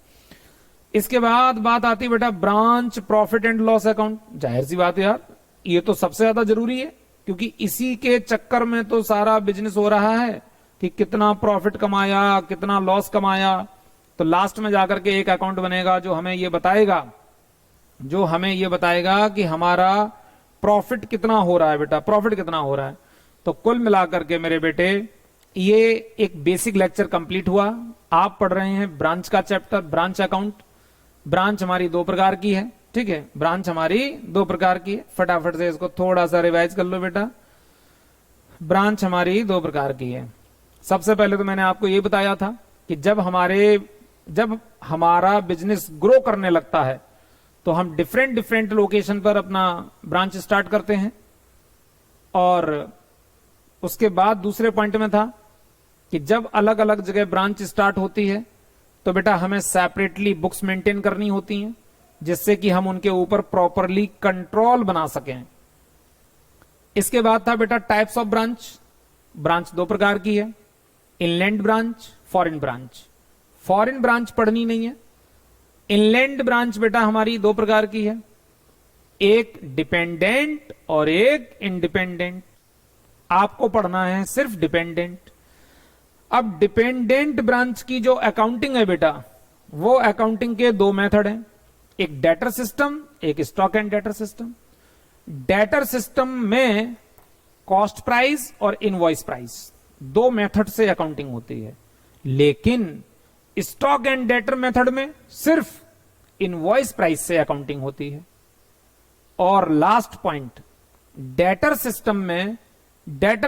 S1: इसके बाद बात आती है बेटा branch profit and loss account. जाहिर सी बात है यार, ये तो सबसे ज्यादा जरूरी है, क्योंकि इसी के चक्कर में तो सारा बिजनेस हो रहा है कि कितना प्रॉफिट कमाया, कितना लॉस कमाया। तो लास्ट में जाकर के एक अकाउंट बनेगा जो हमें ये बताएगा, जो हमें ये बताएगा कि हमारा प्रॉफिट कितना हो रहा है बेटा, प्रॉफिट कितना हो रहा है। तो कुल मिलाकर के मेरे बेटे ये एक बेसिक लेक्चर कंप्लीट हुआ। आप पढ़ रहे हैं ब्रांच का चैप्टर, ब्रांच अकाउंट। ब्रांच हमारी 2 प्रकार की है, ठीक है, ब्रांच हमारी 2 प्रकार की है। फटाफट से इसको थोड़ा सा रिवाइज कर लो बेटा। ब्रांच हमारी 2 प्रकार की है। सबसे पहले तो मैंने आपको ये बताया था कि जब हमारा बिजनेस ग्रो करने लगता है तो हम डिफरेंट लोकेशन पर अपना ब्रांच स्टार्ट करते हैं। और उसके बाद दूसरे पॉइंट में था कि जब अलग अलग जगह ब्रांच स्टार्ट होती है तो बेटा हमें सेपरेटली बुक्स मेंटेन करनी होती हैं, जिससे कि हम उनके ऊपर प्रॉपरली कंट्रोल बना सकें। इसके बाद था बेटा टाइप्स ऑफ ब्रांच। ब्रांच 2 प्रकार की है, inland branch, foreign branch. Foreign branch पढ़नी नहीं है। इनलैंड ब्रांच बेटा हमारी 2 प्रकार की है, एक डिपेंडेंट और एक इंडिपेंडेंट। आपको पढ़ना है सिर्फ डिपेंडेंट। अब डिपेंडेंट ब्रांच की जो अकाउंटिंग है बेटा, वो अकाउंटिंग के 2 मेथड हैं, एक डेटर सिस्टम, एक stock and debtor system. Debtor system में कॉस्ट प्राइस और इनवॉइस प्राइस, दो मेथड से अकाउंटिंग होती है। लेकिन स्टॉक एंड डेटर मेथड में सिर्फ इनवॉइस प्राइस से अकाउंटिंग होती है। और लास्ट पॉइंट, डेटर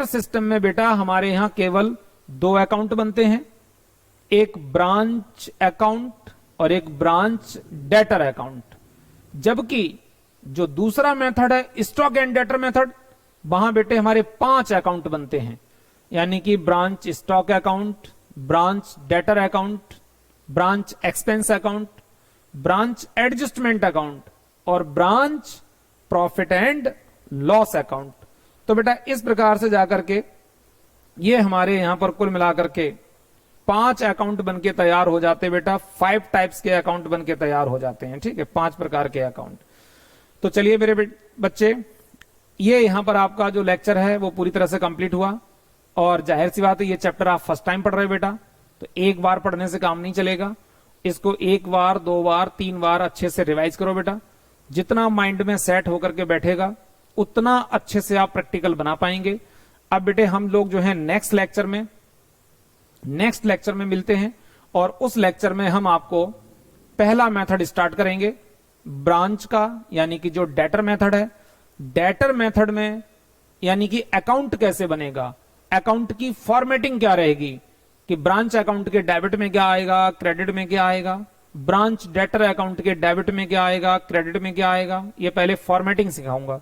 S1: सिस्टम में बेटा हमारे यहां केवल दो अकाउंट बनते हैं, एक ब्रांच अकाउंट और एक ब्रांच डेटर अकाउंट। जबकि जो दूसरा मेथड है स्टॉक एंड डेटर मेथड, वहां बेटे हमारे 5 अकाउंट बनते हैं, यानी कि branch stock account, branch debtor account, branch expense account, branch adjustment account और branch profit and loss account. तो बेटा इस प्रकार से जाकर के ये हमारे यहां पर कुल मिलाकर के 5 अकाउंट बनके तैयार हो जाते हैं बेटा, 5 टाइप्स के अकाउंट बनके तैयार हो जाते हैं। ठीक है, 5 प्रकार के अकाउंट। तो चलिए मेरे बच्चे, ये यहां पर आपका जो लेक्चर है वो पूरी तरह से कंप्लीट हुआ। और जाहिर सी बात है ये चैप्टर आप फर्स्ट टाइम पढ़ रहे हो बेटा, तो एक बार पढ़ने से काम नहीं चलेगा, इसको 1 बार 2 बार 3 बार अच्छे से रिवाइज करो बेटा। जितना माइंड में सेट होकर के बैठेगा उतना अच्छे से आप प्रैक्टिकल बना पाएंगे। अब बेटे हम लोग जो है नेक्स्ट लेक्चर में मिलते हैं, और उस लेक्चर में हम आपको पहला मेथड स्टार्ट करेंगे ब्रांच का, यानी कि जो डेटर मेथड है। डेटर मेथड में यानी कि अकाउंट कैसे बनेगा, अकाउंट की फॉर्मेटिंग क्या रहेगी, कि ब्रांच अकाउंट के डेबिट में क्या आएगा, क्रेडिट में क्या आएगा, ब्रांच डेटर अकाउंट के डेबिट में क्या आएगा, क्रेडिट में क्या आएगा। ये पहले फॉर्मेटिंग सिखाऊंगा,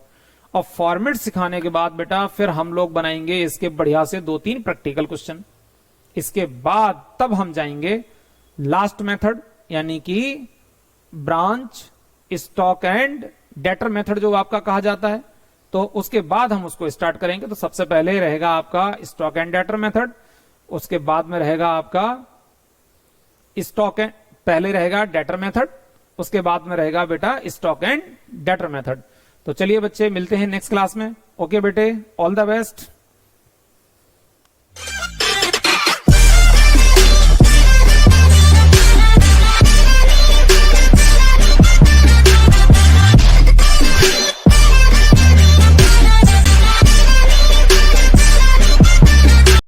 S1: और फॉर्मेट सिखाने के बाद बेटा फिर हम लोग बनाएंगे इसके बढ़िया से 2-3 प्रैक्टिकल क्वेश्चन। इसके बाद तब हम जाएंगे लास्ट मेथड, यानी कि branch stock and debtor method जो आपका कहा जाता है, तो उसके बाद हम उसको स्टार्ट करेंगे। तो सबसे पहले रहेगा आपका स्टॉक एंड डेटर मेथड, उसके बाद में रहेगा आपका पहले रहेगा डेटर मेथड, उसके बाद में रहेगा बेटा स्टॉक एंड डेटर मेथड। तो चलिए बच्चे मिलते हैं नेक्स्ट क्लास में। ओके बेटे, ऑल द बेस्ट।